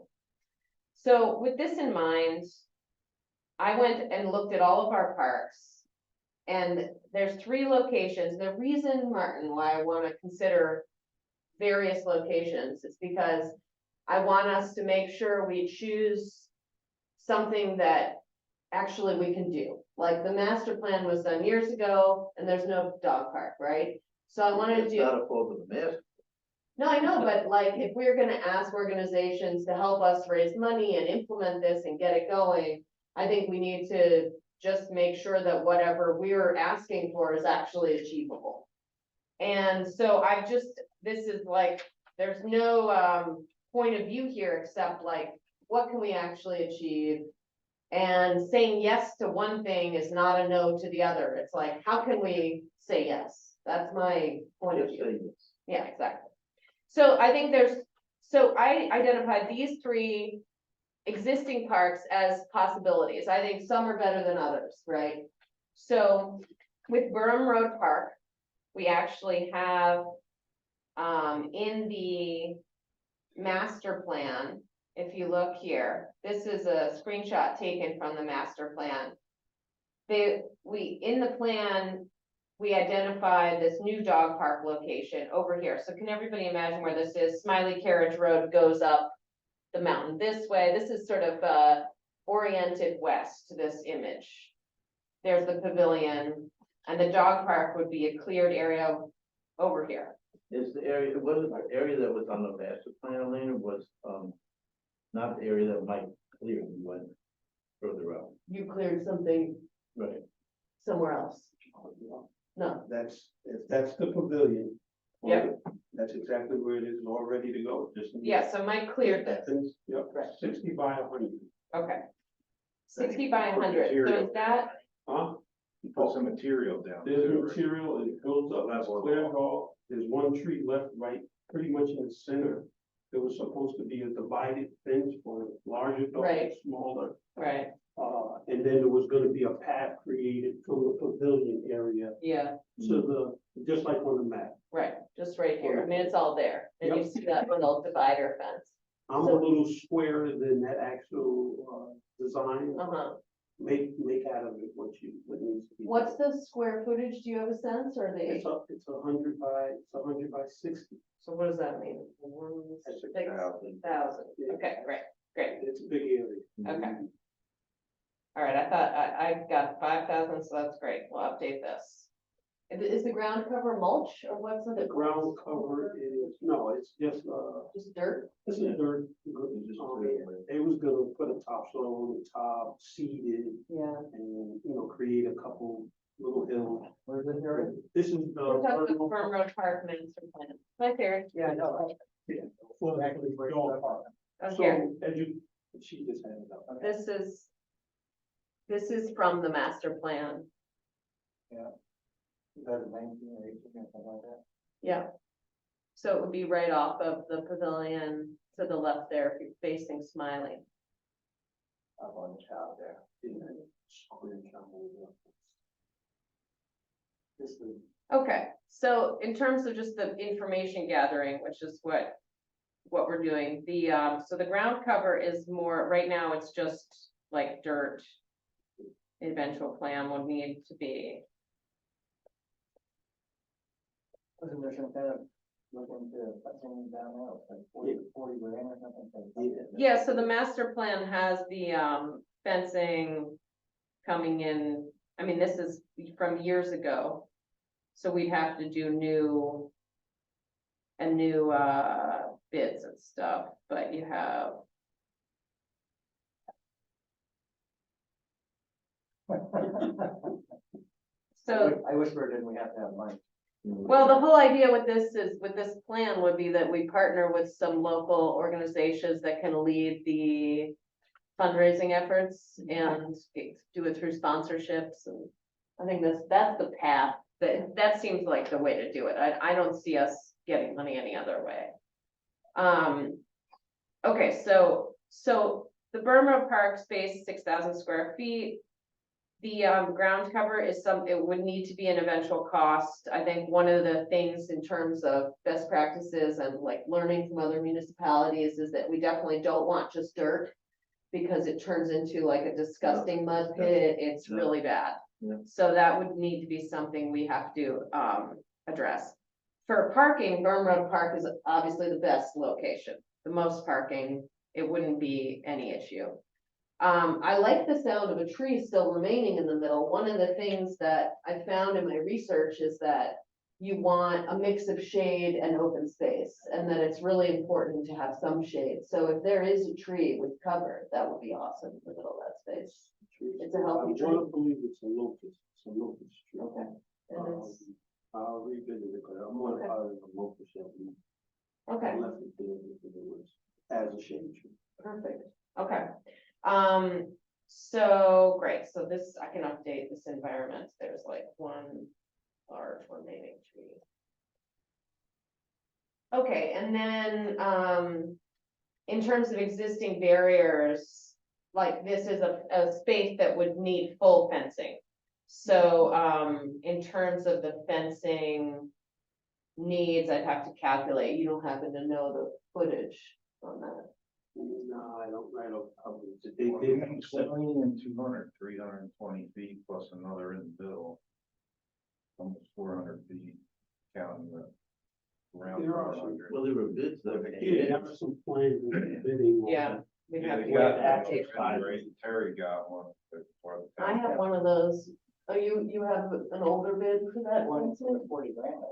So with this in mind, I went and looked at all of our parks. And there's 3 locations. The reason, Martin, why I want to consider various locations is because I want us to make sure we choose something that actually we can do. Like the master plan was done years ago and there's no dog park, right? So I wanted to It's do. not a fault of the master. No, I know, but like, if we're gonna ask organizations to help us raise money and implement this and get it going, I think we need to just make sure that whatever we're asking for is actually achievable. And so this is like, there's no, point of view here except like, what can we actually achieve? And saying yes to one thing is not a no to the other. It's like, how can we say yes? That's my point of Just view. say yes. Yeah, exactly. So I think so I identified these 3 existing parks as possibilities. I think some are better than others, right? So with Burham Road Park, we actually have, in the master plan, if you look here, this is a screenshot taken from the master plan. In the plan, we identified this new dog park location over here. So can everybody imagine where this is? Smiley Carriage Road goes up the mountain this way. This is sort of oriented west to this image. There's the pavilion, and the dog park would be a cleared area over here. Is the area, was it the area that was on the master plan, Elena, was, not the area that Mike cleared, we went further out, You cleared something right? somewhere else. No, That's the pavilion. Yep. That's exactly where it is, and all ready to go, just. yeah, so Mike cleared this. Yep, Right. 60 by 100, Okay. 60 by 100, so is that, huh? You put some material down. There's too, right? material, and it builds up, that's Level clear off. off, there's one tree left, right, pretty much in the center. There was supposed to be a divided fence for larger dogs, Right. smaller. right, And then there was gonna be a path created from the pavilion area yeah, to just like on the map. right, just right here, I mean, it's all there, and you Yep. see that little divider fence. I'm a So- little squarer than that actual, design. Uh-huh, Make out of it what needs to be. what's the square footage, do you have a sense, or It's the, it's 100 by 60. so what does that mean? That's 6,000, okay, great, great, It's a big area. okay. All right, I thought, I got 5,000, so that's great, we'll update this. Is the ground cover mulch, or what's The the ground cover is, no, it's just, just dirt? this is dirt. They was gonna put a topsoil on the top, seed it, Yeah. and, create a couple little hills. Where's the area? This is We're talking the. Burn Road Park Master Plan, right there. Yeah, I know. For the dog park. Okay, So, she just had it up. this is from the master plan, 2019 or 18 or something like that. yeah. So it would be right off of the pavilion to the left there, if you're facing Smiley. Up on the top there. This is. Okay, so in terms of just the information gathering, which is what we're doing, so the ground cover is more, right now, it's just like dirt. Eventual plan would need to be, Wasn't there some kind of looking to put something down there, like 40 grand or something? yeah, so the master plan has the, fencing coming in, I mean, this is from years ago. So we'd have to do new bids and stuff, but you have. So, I whispered and we have to have Mike. well, the whole idea with this is, with this plan would be that we partner with some local organizations that can lead the fundraising efforts and do it through sponsorships, and I think that's the path, that seems like the way to do it. I don't see us getting money any other way. Okay, so the Burma Park space, 6,000 square feet. The ground cover is it would need to be an eventual cost. I think one of the things in terms of best practices and like learning from other municipalities is that we definitely don't want just dirt, because it turns into like a disgusting mud pit. It's really bad. Yeah. So that would need to be something we have to address. For parking, Burma Park is obviously the best location, the most parking. It wouldn't be any issue. I like the sound of a tree still remaining in the middle. One of the things that I found in my research is that you want a mix of shade and open space, and that it's really important to have some shade. So if there is a tree with cover, that would be awesome in the middle of that space. It's a healthy tree. I believe it's a locust, tree. Okay. And it's, I'll revisit it, but I'm more Okay. positive of locust than we okay. left it there because it was as a shade tree. Perfect, okay. So great, so this, I can update this environment, there's like one large remaining tree. Okay, and then, in terms of existing barriers, like this is a space that would need full fencing. So, in terms of the fencing needs, I'd have to calculate, you don't happen to know the footage on that. No, I don't, Between 70 and 200, 320 feet plus another in the middle. Almost 400 feet counting the around There are some- 400. Well, there were bids that came yeah, in. there was some plans and bidding. on Yeah, that. we'd Yeah, have they to got wait that for that. one, right? Terry got one. for the I have one of those. Oh, you have an older bid for that one too? 40 grand.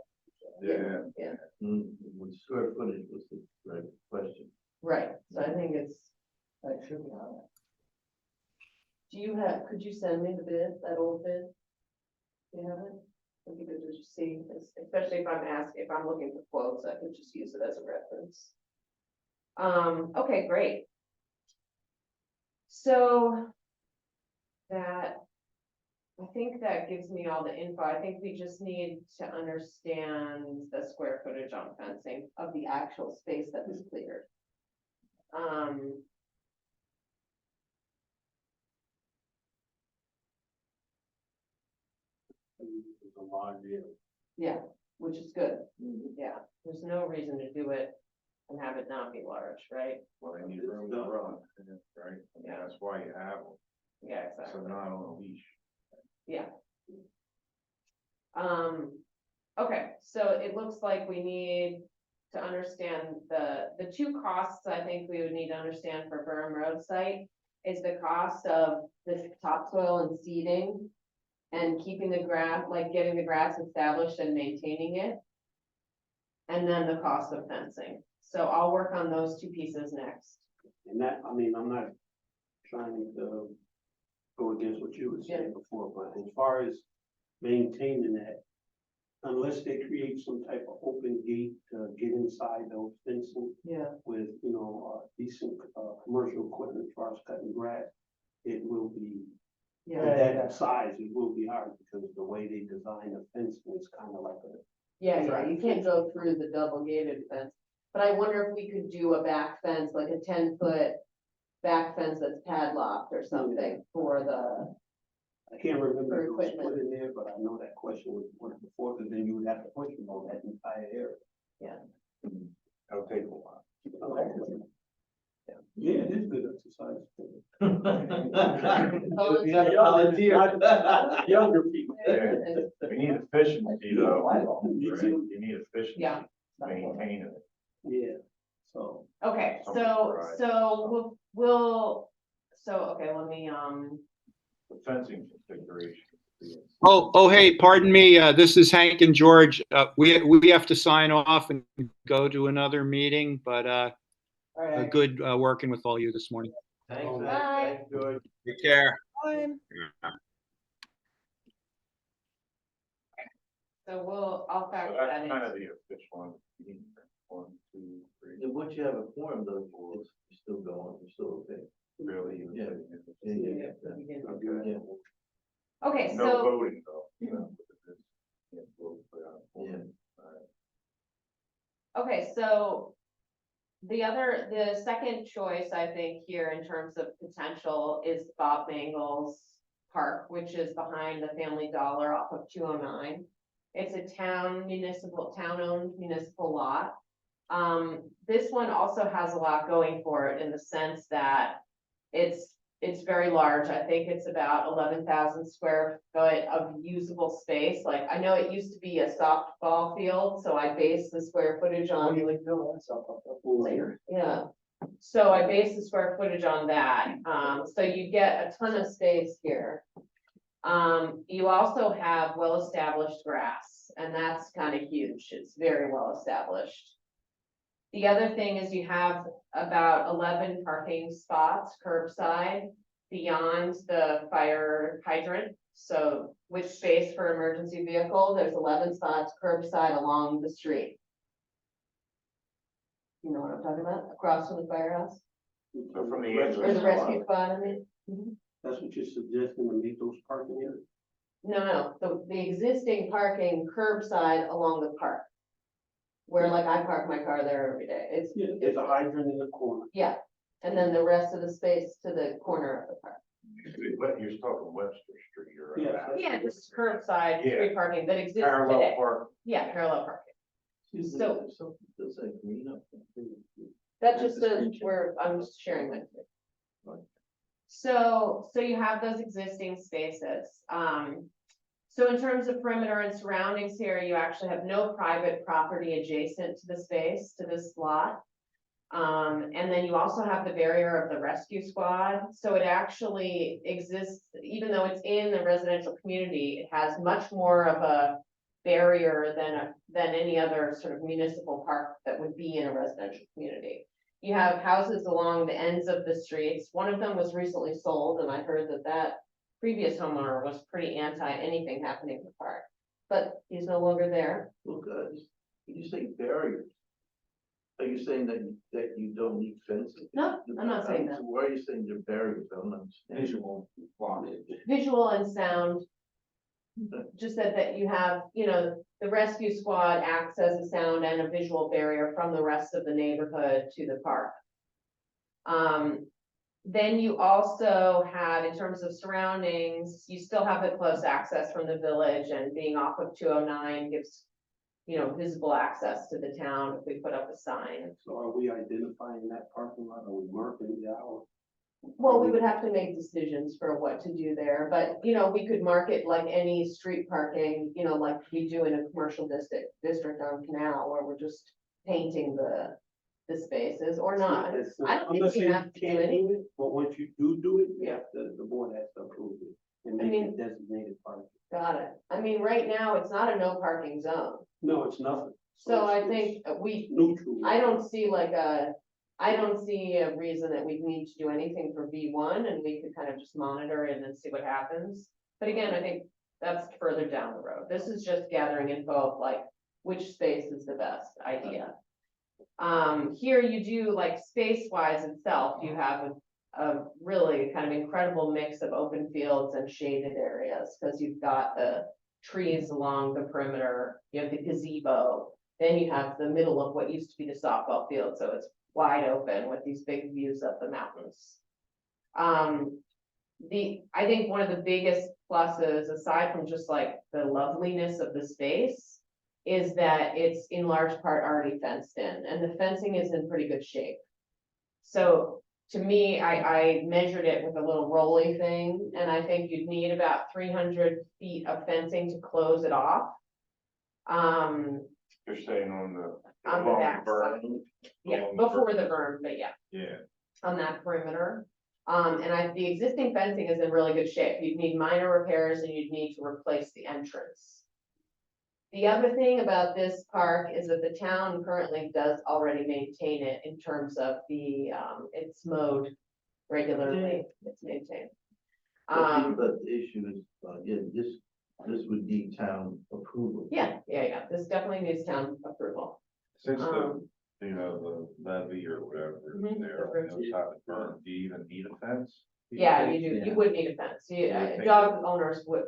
Yeah. Yeah, What square footage was the right question? right, so I think it's, That should be on could you send me the bid, that old bid? You have it? It'd be good to just see, especially if I'm looking for quotes, I could just use it as a reference. Okay, great. So that, I think that gives me all the info. I think we just need to understand the square footage on fencing of the actual space that was cleared. It's a large area. Yeah, which is good. Yeah, there's no reason to do it and have it not be large, right? Well, they need room to run, right? Yeah. That's why you have them. Yeah, So exactly. they're not on a leash. Yeah. Okay, so it looks like we need to understand the two costs I think we would need to understand for Burham Road site is the cost of the topsoil and seeding and keeping the grass, like getting the grass established and maintaining it. And then the cost of fencing. So I'll work on those two pieces next. And that, I mean, I'm not trying to go against what you were saying before, but as far as maintaining that, unless they create some type of open gate to get inside those fencing Yeah. with, decent, commercial equipment as far as cutting grass, it will be, Yeah. at that size, it will be hard because the way they design the fencing is kind of like a. Yeah, you can't go through the double gated fence, but I wonder if we could do a back fence, like a 10-foot back fence that's padlocked or something for the, I can't remember For if it was equipment. put in there, but I know that question was put before, because then you would have to push them on that entire area. That'll take a while. Yeah, it is good exercise. You have to volunteer. Younger people. Yeah. We need efficiency though. Right? Me too. You need efficiency. Yeah. Maintaining it. Yeah, so. okay, Someone's so, garage. so we'll okay, let me, The fencing configuration. Oh, hey, pardon me. This is Hank and George. We have to sign off and go to another meeting, but All right. good working with all you this morning. Thanks, Oh, Hank. bye. Thanks, George. Take care. so I'll So factor that's that in. kind of the official one. 1, 2, 3. And once you have a form, though, you're still going, you're still okay. Really? Yeah. Yeah. Okay. Yeah. Okay, No so, voting though. you know, because it's- yeah, we'll put out a Yeah. form. All right. okay, so the second choice, I think, here in terms of potential is Bob Mangles Park, which is behind the Family Dollar off of 209. It's a town-owned municipal lot. This one also has a lot going for it in the sense that it's very large. I think it's about 11,000 square foot of usable space. Like, I know it used to be a softball field, so I based the square footage on. Later. Yeah, so I based the square footage on that, so you get a ton of space here. You also have well-established grass, and that's kind of huge, it's very well established. The other thing is you have about 11 parking spots curbside beyond the fire hydrant. So which space for emergency vehicle, there's 11 spots curbside along the street. You know what I'm talking about, across from the firehouse, So from the edge of or the rescue squad, I mean. That's what you're suggesting, to make those parking areas? No, the existing parking curbside along the park. Where like I park my car there every day, it's, Yeah, there's a hydrant in the corner. yeah, and then the rest of the space to the corner of the park. You're talking Webster Street or. Yeah. Yeah, just curbside Yeah. street parking that exists Parallel today, park. yeah, parallel parking. So- Something that's like green up. That just says where I'm just sharing my. So you have those existing spaces, so in terms of perimeter and surroundings here, you actually have no private property adjacent to the space, to this lot. And then you also have the barrier of the rescue squad, so it actually exists, even though it's in the residential community, it has much more of a barrier than any other sort of municipal park that would be in a residential community. You have houses along the ends of the streets. One of them was recently sold, and I heard that previous homeowner was pretty anti anything happening in the park. But he's no longer there. Well, guys, you say barriers. Are you saying that you don't need fencing? No, I'm not saying that. So why are you saying they're barriers? I don't understand. Visual blockage. Visual and sound. Just that you have, the rescue squad acts as a sound and a visual barrier from the rest of the neighborhood to the park. Then you also have, in terms of surroundings, you still have the close access from the village, and being off of 209 gives, visible access to the town if we put up a sign. So are we identifying that parking lot, or we marking it out? Well, we would have to make decisions for what to do there, but, we could mark it like any street parking, like we do in a commercial district on Canal, where we're just painting the spaces or not. It's I don't I'm think not you saying have to you do can't any- do it, but once you do it, Yeah. the board has to approve it and I make mean- it designated parking. Got it. I mean, right now, it's not a no parking zone, No, it's nothing. so I it's think we, Neutral. I don't see a reason that we need to do anything for V1, and we could kind of just monitor it and see what happens. But again, I think that's further down the road. This is just gathering info of like, which space is the best idea. Here you do, like, space-wise itself, you have a really kind of incredible mix of open fields and shaded areas, because you've got the trees along the perimeter, you have the gazebo, then you have the middle of what used to be the softball field, so it's wide open with these big views of the mountains. I think one of the biggest pluses, aside from just like the loveliness of the space, is that it's in large part already fenced in, and the fencing is in pretty good shape. So to me, I measured it with a little rolly thing, and I think you'd need about 300 feet of fencing to close it off. You're saying on the. On the along back berm? side. Yeah, Along the before berm. the berm, but yeah, Yeah, on that perimeter. The existing fencing is in really good shape. You'd need minor repairs and you'd need to replace the entrance. The other thing about this park is that the town currently does already maintain it in terms of the, it's mowed regularly, it's maintained. But the issue is, again, this would need town approval. Yeah, this definitely needs town approval. Since the, Um, the levee or whatever Mhm, is there, the on the top of the berm, do you even need a fence? Do you Yeah, think? you would need a fence. think- Dog owners would,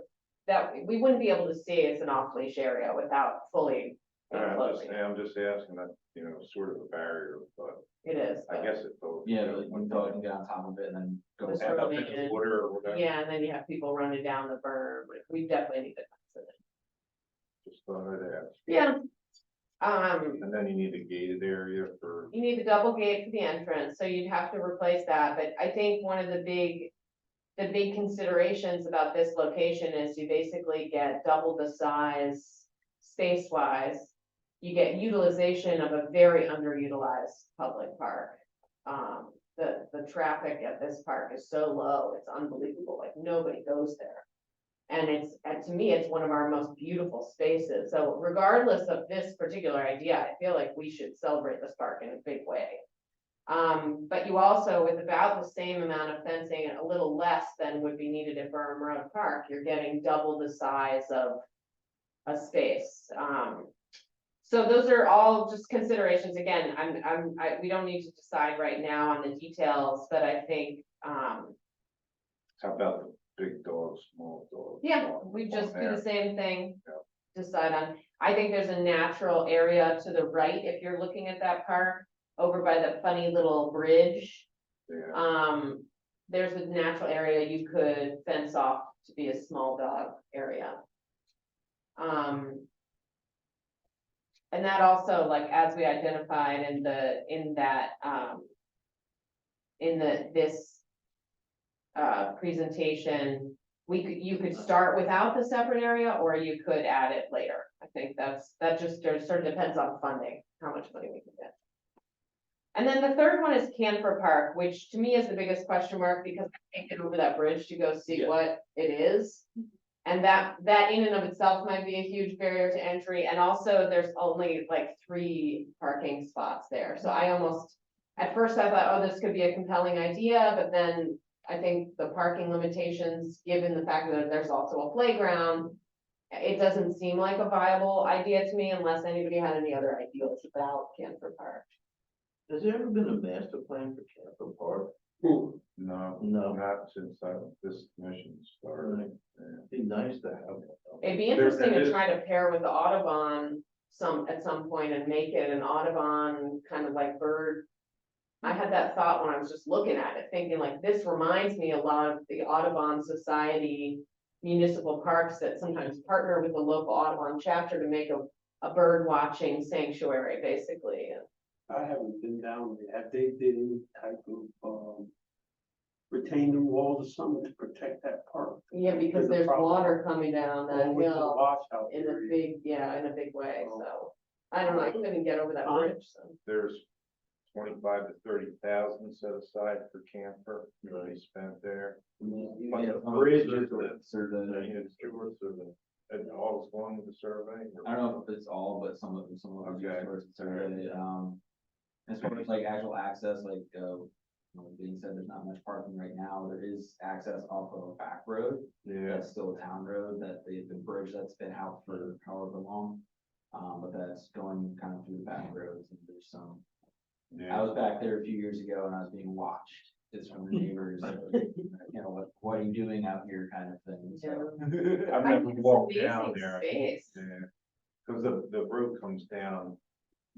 we wouldn't be able to see it's an off-leash area without fully enclosing it. I'm just asking that, sort of a barrier, but It is. I but- guess it goes. Yeah, but you dog can get on top of it and then go. Just End back. up in the water or whatever. Yeah, and then you have people running down the berm. We definitely need a fence in it. Just thought I'd ask. Yeah. And then you need a gated area for, You need the double gate for the entrance, so you'd have to replace that, but I think one of the big considerations about this location is you basically get double the size space-wise. You get utilization of a very underutilized public park. The traffic at this park is so low, it's unbelievable, like nobody goes there. And to me, it's one of our most beautiful spaces, so regardless of this particular idea, I feel like we should celebrate this park in a big way. But you also, with about the same amount of fencing, and a little less than would be needed at Burnham Road Park, you're getting double the size of a space. So those are all just considerations. Again, we don't need to decide right now on the details, but I think, how about the big dogs, small dogs? yeah, we just do Yeah. the same thing. Yeah. Decide on, I think there's a natural area to the right, if you're looking at that park, over by the funny little bridge. Yeah. There's a natural area you could fence off to be a small dog area. And that also, like, as we identified this presentation, you could start without the separate area, or you could add it later. I think that just sort of depends on funding, how much money we can get. And then the third one is Canfor Park, which to me is the biggest question mark, because I can't get over that bridge to go see Yeah. what it is. And that in and of itself might be a huge barrier to entry, and also there's only like 3 parking spots there, so at first I thought, oh, this could be a compelling idea, but then I think the parking limitations, given the fact that there's also a playground, it doesn't seem like a viable idea to me, unless anybody had any other ideas about Canfor Park. Has there ever been a master plan for Canfor Park? No, No. not since this commission started. Yeah. It'd be nice to have. It'd be interesting There to is- try to pair with the Audubon at some point and make it an Audubon kind of like bird. I had that thought when I was just looking at it, thinking like, this reminds me a lot of the Audubon Society municipal parks that sometimes partner with the local Audubon chapter to make a bird watching sanctuary, basically. I haven't been down there. Have they did any type of, retaining walls or something to protect that park? Yeah, because There's a there's problem. water coming down that Over to the hill washout in a area. big way, Oh. so. I don't know, I couldn't even get over that bridge, so. There's 25 to 30,000 set aside for camper, really spent there. But the bridge is and all is going with the survey? or- I don't know if it's all, but some of them Okay. towards the survey, as far as like actual access, like, being said, there's not much parking right now, there is access off of a back road. Yeah, That's still a town road, that the bridge that's been out for however long, but that's going kind of through the back roads, and there's some. I yeah. was back there a few years ago and I was being watched, just from the neighbors, what are you doing out here kind of thing, so. I've I never think it's walked amazing down there. space. Yeah, because the road comes down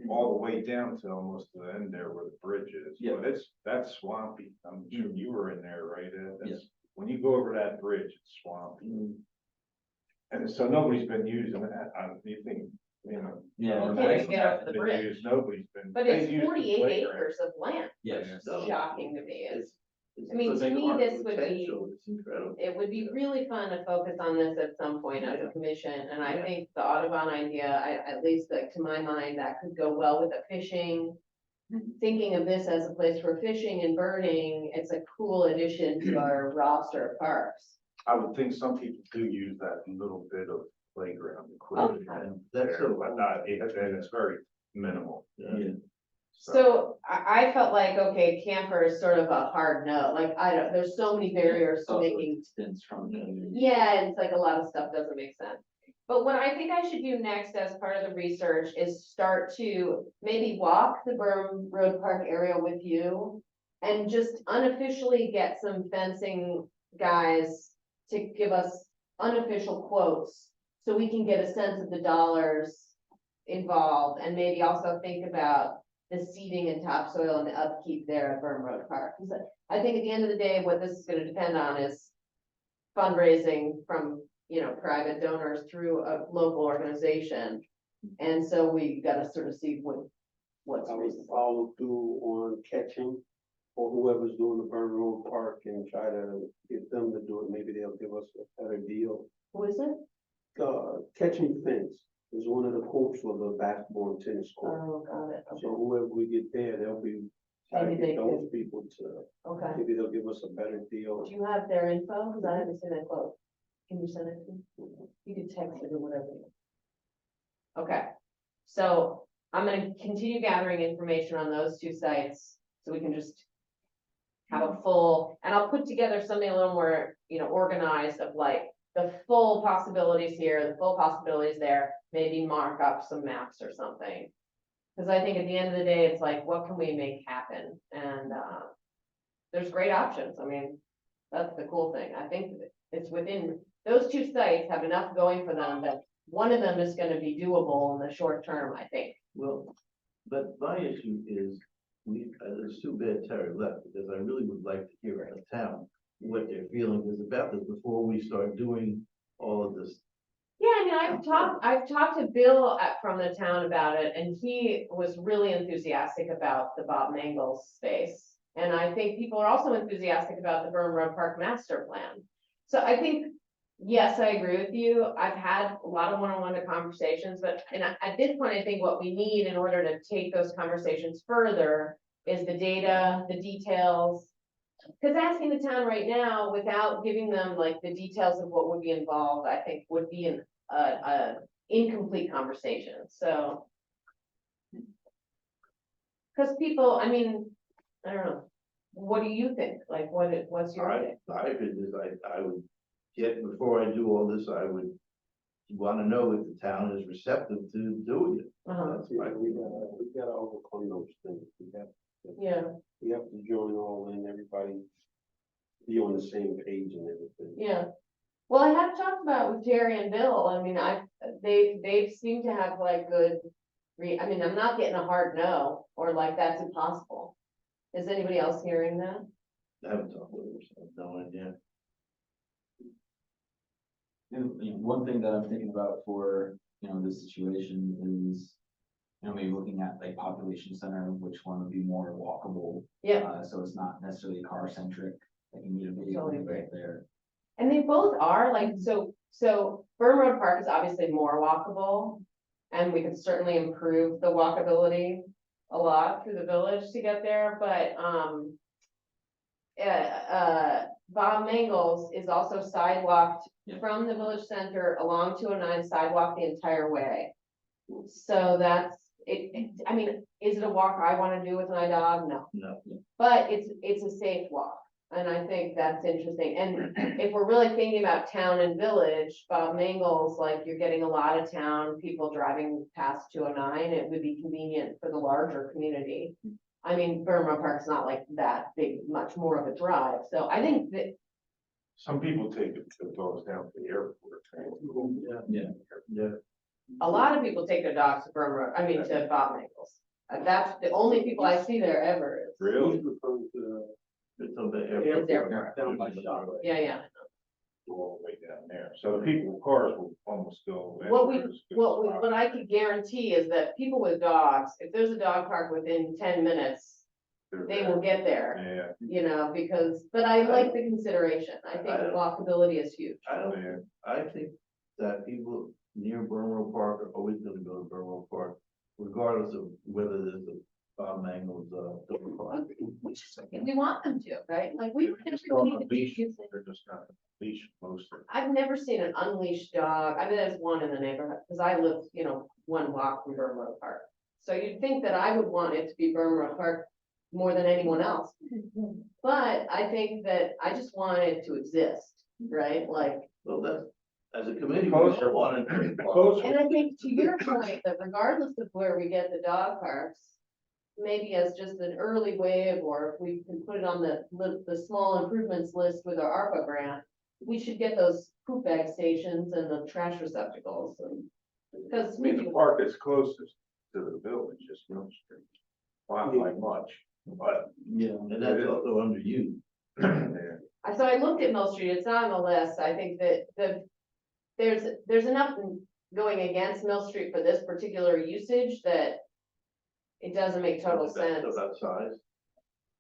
all the way down to almost the end there where the bridge is. Yeah. But that's swampy. I'm sure you were in there, right, Ed? Yeah. When you go over that bridge, it's swampy. And so nobody's been using that. You think, Yeah. You can't even get over the been bridge. used, nobody's been. But they've it's used the 48 playground. acres of land. Yes. It's shocking to me. It's I mean, such to me, art this would be- potential, It's incredible. It would be really fun to focus on this at some point as a commission, and I think the Audubon idea, at least like to my mind, that could go well with the fishing. thinking of this as a place for fishing and birding, it's a cool addition to our roster of parks. I would think some people do use that little bit of playground equipment. And that's there, so. but not, and it's very minimal. Yeah. So I felt like, okay, camper is sort of a hard no, like, I don't, there's so many barriers to Also making. distance from the community. Yeah, it's like a lot of stuff doesn't make sense. But what I think I should do next as part of the research is start to maybe walk the Burn Road Park area with you. And just unofficially get some fencing guys to give us unofficial quotes. So we can get a sense of the dollars involved and maybe also think about the seeding and topsoil and the upkeep there at Burn Road Park. 'Cause I think at the end of the day, what this is gonna depend on is fundraising from, private donors through a local organization. And so we gotta sort of see what's I would reasonable. follow through on catching, or whoever's doing the Burn Road Park and try to get them to do it, maybe they'll give us a better deal. Who is it? Catching Fence is one of the quotes for the basketball and tennis court. Oh, got it. So whoever we get there, they'll be trying to Maybe they get those people to, Okay. maybe they'll give us a better deal. Do you have their info? Cause I haven't seen that quote. Can you send it to me? You could text it or whatever. Okay, so I'm gonna continue gathering information on those two sites, so we can just have a full, and I'll put together something a little more, organized of like the full possibilities here, the full possibilities there, maybe mark up some maps or something. Cause I think at the end of the day, it's like, what can we make happen? And, there's great options. I mean, that's the cool thing. I think that it's within, those two sites have enough going for them that one of them is gonna be doable in the short term, I think. Well, but my issue is, it's too bad Terry left, because I really would like to hear from the town what their feeling is about this before we start doing all of this. Yeah, I mean, I've talked to Bill from the town about it, and he was really enthusiastic about the Bob Mangles space. And I think people are also enthusiastic about the Burn Road Park master plan. So I think, yes, I agree with you. I've had a lot of one-on-one conversations, but at this point, I think what we need in order to take those conversations further is the data, the details. Because asking the town right now without giving them like the details of what would be involved, I think would be an incomplete conversation, so. Because people, I mean, I don't know, what do you think? Like, what's your take? I could just, I would get, before I do all this, I would wanna know if the town is receptive to doing it. Uh-huh. That's my, We gotta overcome those things. Yeah, We have to join all in, everybody be on the same page and everything. yeah. Well, I have talked about with Jerry and Bill, I mean, they seem to have like good, I mean, I'm not getting a hard no, or like that's impossible. Is anybody else hearing that? I haven't talked with them, so no idea. One thing that I'm thinking about for, this situation is, maybe looking at like population center, which one would be more walkable. Yeah. So it's not necessarily car centric, like you need a vehicle Totally agree. right there. And they both are like, so Burn Road Park is obviously more walkable. And we could certainly improve the walkability a lot through the village to get there, but, Bob Mangles is also sidewalked Yeah. from the village center along 209 sidewalk the entire way. So that's, I mean, is it a walk I wanna do with my dog? No. No. But it's a safe walk, and I think that's interesting, and if we're really thinking about town and village, Bob Mangles, like, you're getting a lot of town people driving past 209, it would be convenient for the larger community. I mean, Burma Park's not like that big, much more of a drive, so I think that, Some people take the dogs down to the airport. Yeah, a lot of people take their dogs to to Bob Mangles. That's the only people I see there ever is. Really? Who's referring to it's on the It's airport. airport. down by Shopway? Yeah. Go all the way down there. So the people with cars will almost go. What I could guarantee is that people with dogs, if there's a dog park within 10 minutes, they will get there, Yeah. because, but I like the consideration. I think walkability is huge. I think that people near Burnwell Park are always gonna go to Burnwell Park, regardless of whether there's a Bob Mangel's, dog park. We want them to, right? Like, we. They're just on a leash, they're just not leash mostly. I've never seen an unleashed dog. I mean, there's one in the neighborhood, because I live, one block from Burnmore Park. So you'd think that I would want it to be Burnmore Park more than anyone else. But I think that I just want it to exist, right? Like, Well, that's, as a committee, we Closer. all want it. Closer. and I think to your point, that regardless of where we get the dog parks, maybe as just an early wave, or if we can put it on the small improvements list with our ARPA grant, we should get those poop bag stations and the trash receptacles and, because. I mean, the park is closest to the village, just Mill Street. Not like much, but. Yeah, and that's also under you. Yeah. So I looked at Mill Street, it's not on the list, I think that there's enough going against Mill Street for this particular usage that it doesn't make total sense. So that size.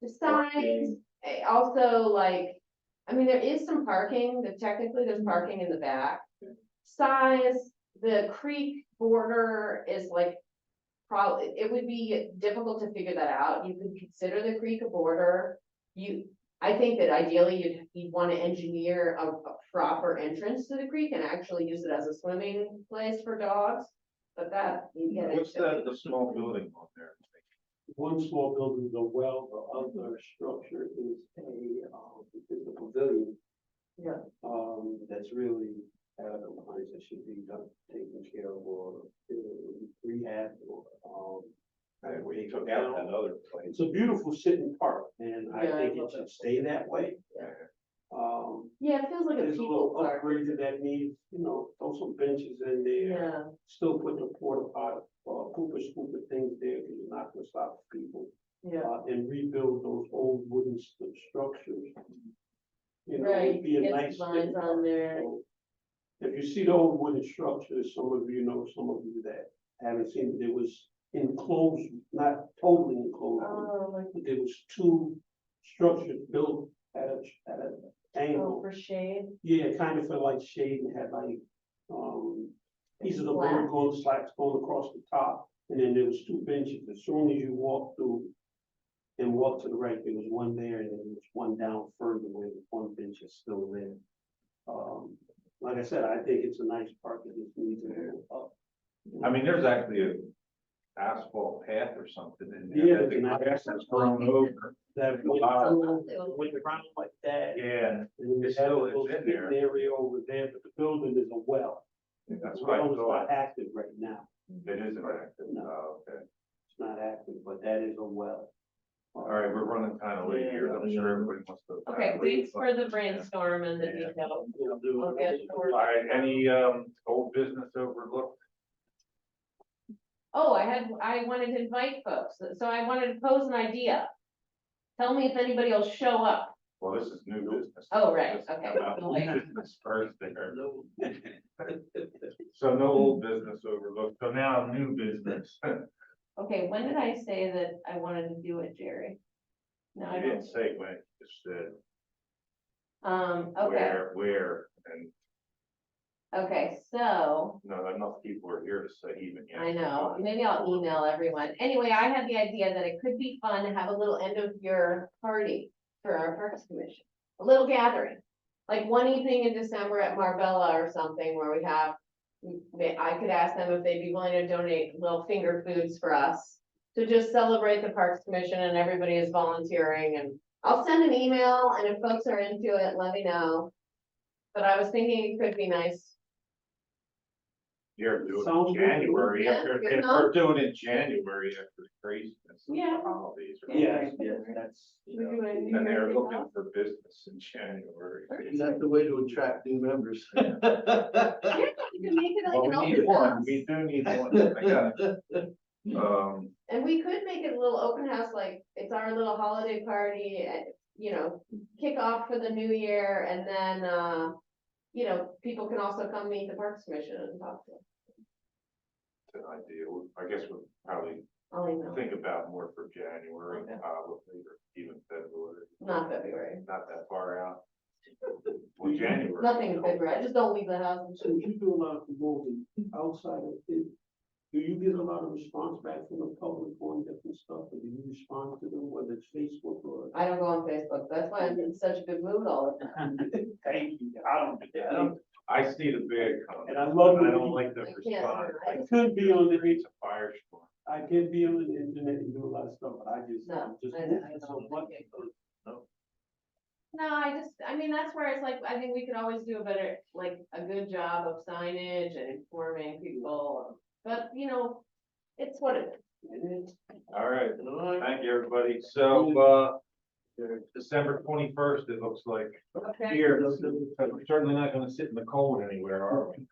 The signs, also like, I mean, there is some parking, that technically there's parking in the back. Size, the creek border is like, probably, it would be difficult to figure that out. You could consider the creek a border. I think that ideally you'd want to engineer a proper entrance to the creek and actually use it as a swimming place for dogs. But that, you get What's into. the small building on there? One small building is a well, the other structure is a pavilion. Yeah. That's really, lines that should be done, taken care of, or rehab, or, We took out that other place. it's a beautiful sitting park, and I Yeah, I think love it should that. stay that way. Yeah. Um, Yeah, it feels like a there's a people little park. upgrade that needs, throw some benches in there. Yeah, Still put the porta potty, scooper things there, because you're not gonna stop people. yeah. And rebuild those old wooden structures. Right, it'd be a get nice some lines sitting on park. there. So, if you see the old wooden structures, some of you know, some of you that haven't seen, it was enclosed, not totally enclosed. Oh, like, But there was two structures built at an oh, angle. for shade. Yeah, kind of felt like shade and had like, pieces of wood Slats. slats going across the top. And then there was two benches. As soon as you walk through and walk to the right, there was one there, and then there was one down further where the one bench is still there. Like I said, I think it's a nice park that just needs to go up. I mean, there's actually a asphalt path or something in there. Yeah, that the there's an grass is grown over. That went around like that. Yeah, And then we It have still a little is in pit there. area over there, but the building is a well. that's The what I well is thought. not active right now. It isn't active. No. Oh, okay. It's not active, but that is a well. All right, we're running kind of late here. I'm sure everybody wants to. Okay, thanks for the brainstorm and the Yeah. detail. We'll do Okay, it. sure. All right, any, old business overlooked? Oh, I wanted to invite folks, so I wanted to pose an idea. Tell me if anybody will show up. Well, this is new business. Oh, right, This is okay. about new business first there. So no old business overlooked, so now new business. Okay, when did I say that I wanted to do it, Jerry? No, I You don't. didn't say when, you just said Okay, where, and okay, so, not enough people are here to say even yet. I know, maybe I'll email everyone. Anyway, I had the idea that it could be fun to have a little end of year party for our Parks Commission. A little gathering, like one evening in December at Marbella or something where we have. I could ask them if they'd be willing to donate little finger foods for us. To just celebrate the Parks Commission, and everybody is volunteering, and I'll send an email, and if folks are into it, let me know. But I was thinking it could be nice. You're doing Sounds it good. in January, Yeah, after, good if enough. we're doing it in January after the craziness of the Yeah. holidays. or Yes, whatever, yes, that's. you We're know, doing And New they're Year's looking off. for business in January. That's the way to attract new members. Yeah, you can make it like Well, an we open need one, house. we do need one, I got it. And we could make it a little open house, like it's our little holiday party, kick off for the new year, and then, people can also come meet the Parks Commission and talk to them. It's an idea, I guess we'll probably I'll email, think about more for January, Okay. probably, or even February, not February, not that far out. Well, January. nothing in February, I just don't leave the house. So you do a lot of promoting outside of it, Do you get a lot of response back from the public on different stuff, or do you respond to them, whether it's Facebook or? I don't go on Facebook, that's why I'm in such a good mood all the time. Thank you, I don't do that. I see the big comment. And I love I the- don't like the I can't- response. I could be on the, It's a firestorm. I can be on the internet and do a lot of stuff, but I just, No, I'm just I moving don't so like much. it. No. No, I mean, that's where it's like, I think we could always do a better, like, a good job of signage and informing people. But, you know, it's what it is. All right, thank you, everybody. So, December 21st, it looks like. Okay, Here, we're certainly not gonna sit in the cold anywhere, are we?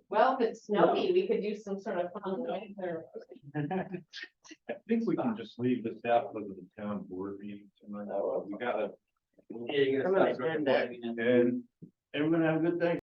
well, if it's snowy, we could do some sort of fun way there. I think we can just leave this out for the town board meeting tonight. We gotta. Yeah, you gotta start recommending it. And Everyone have a good day.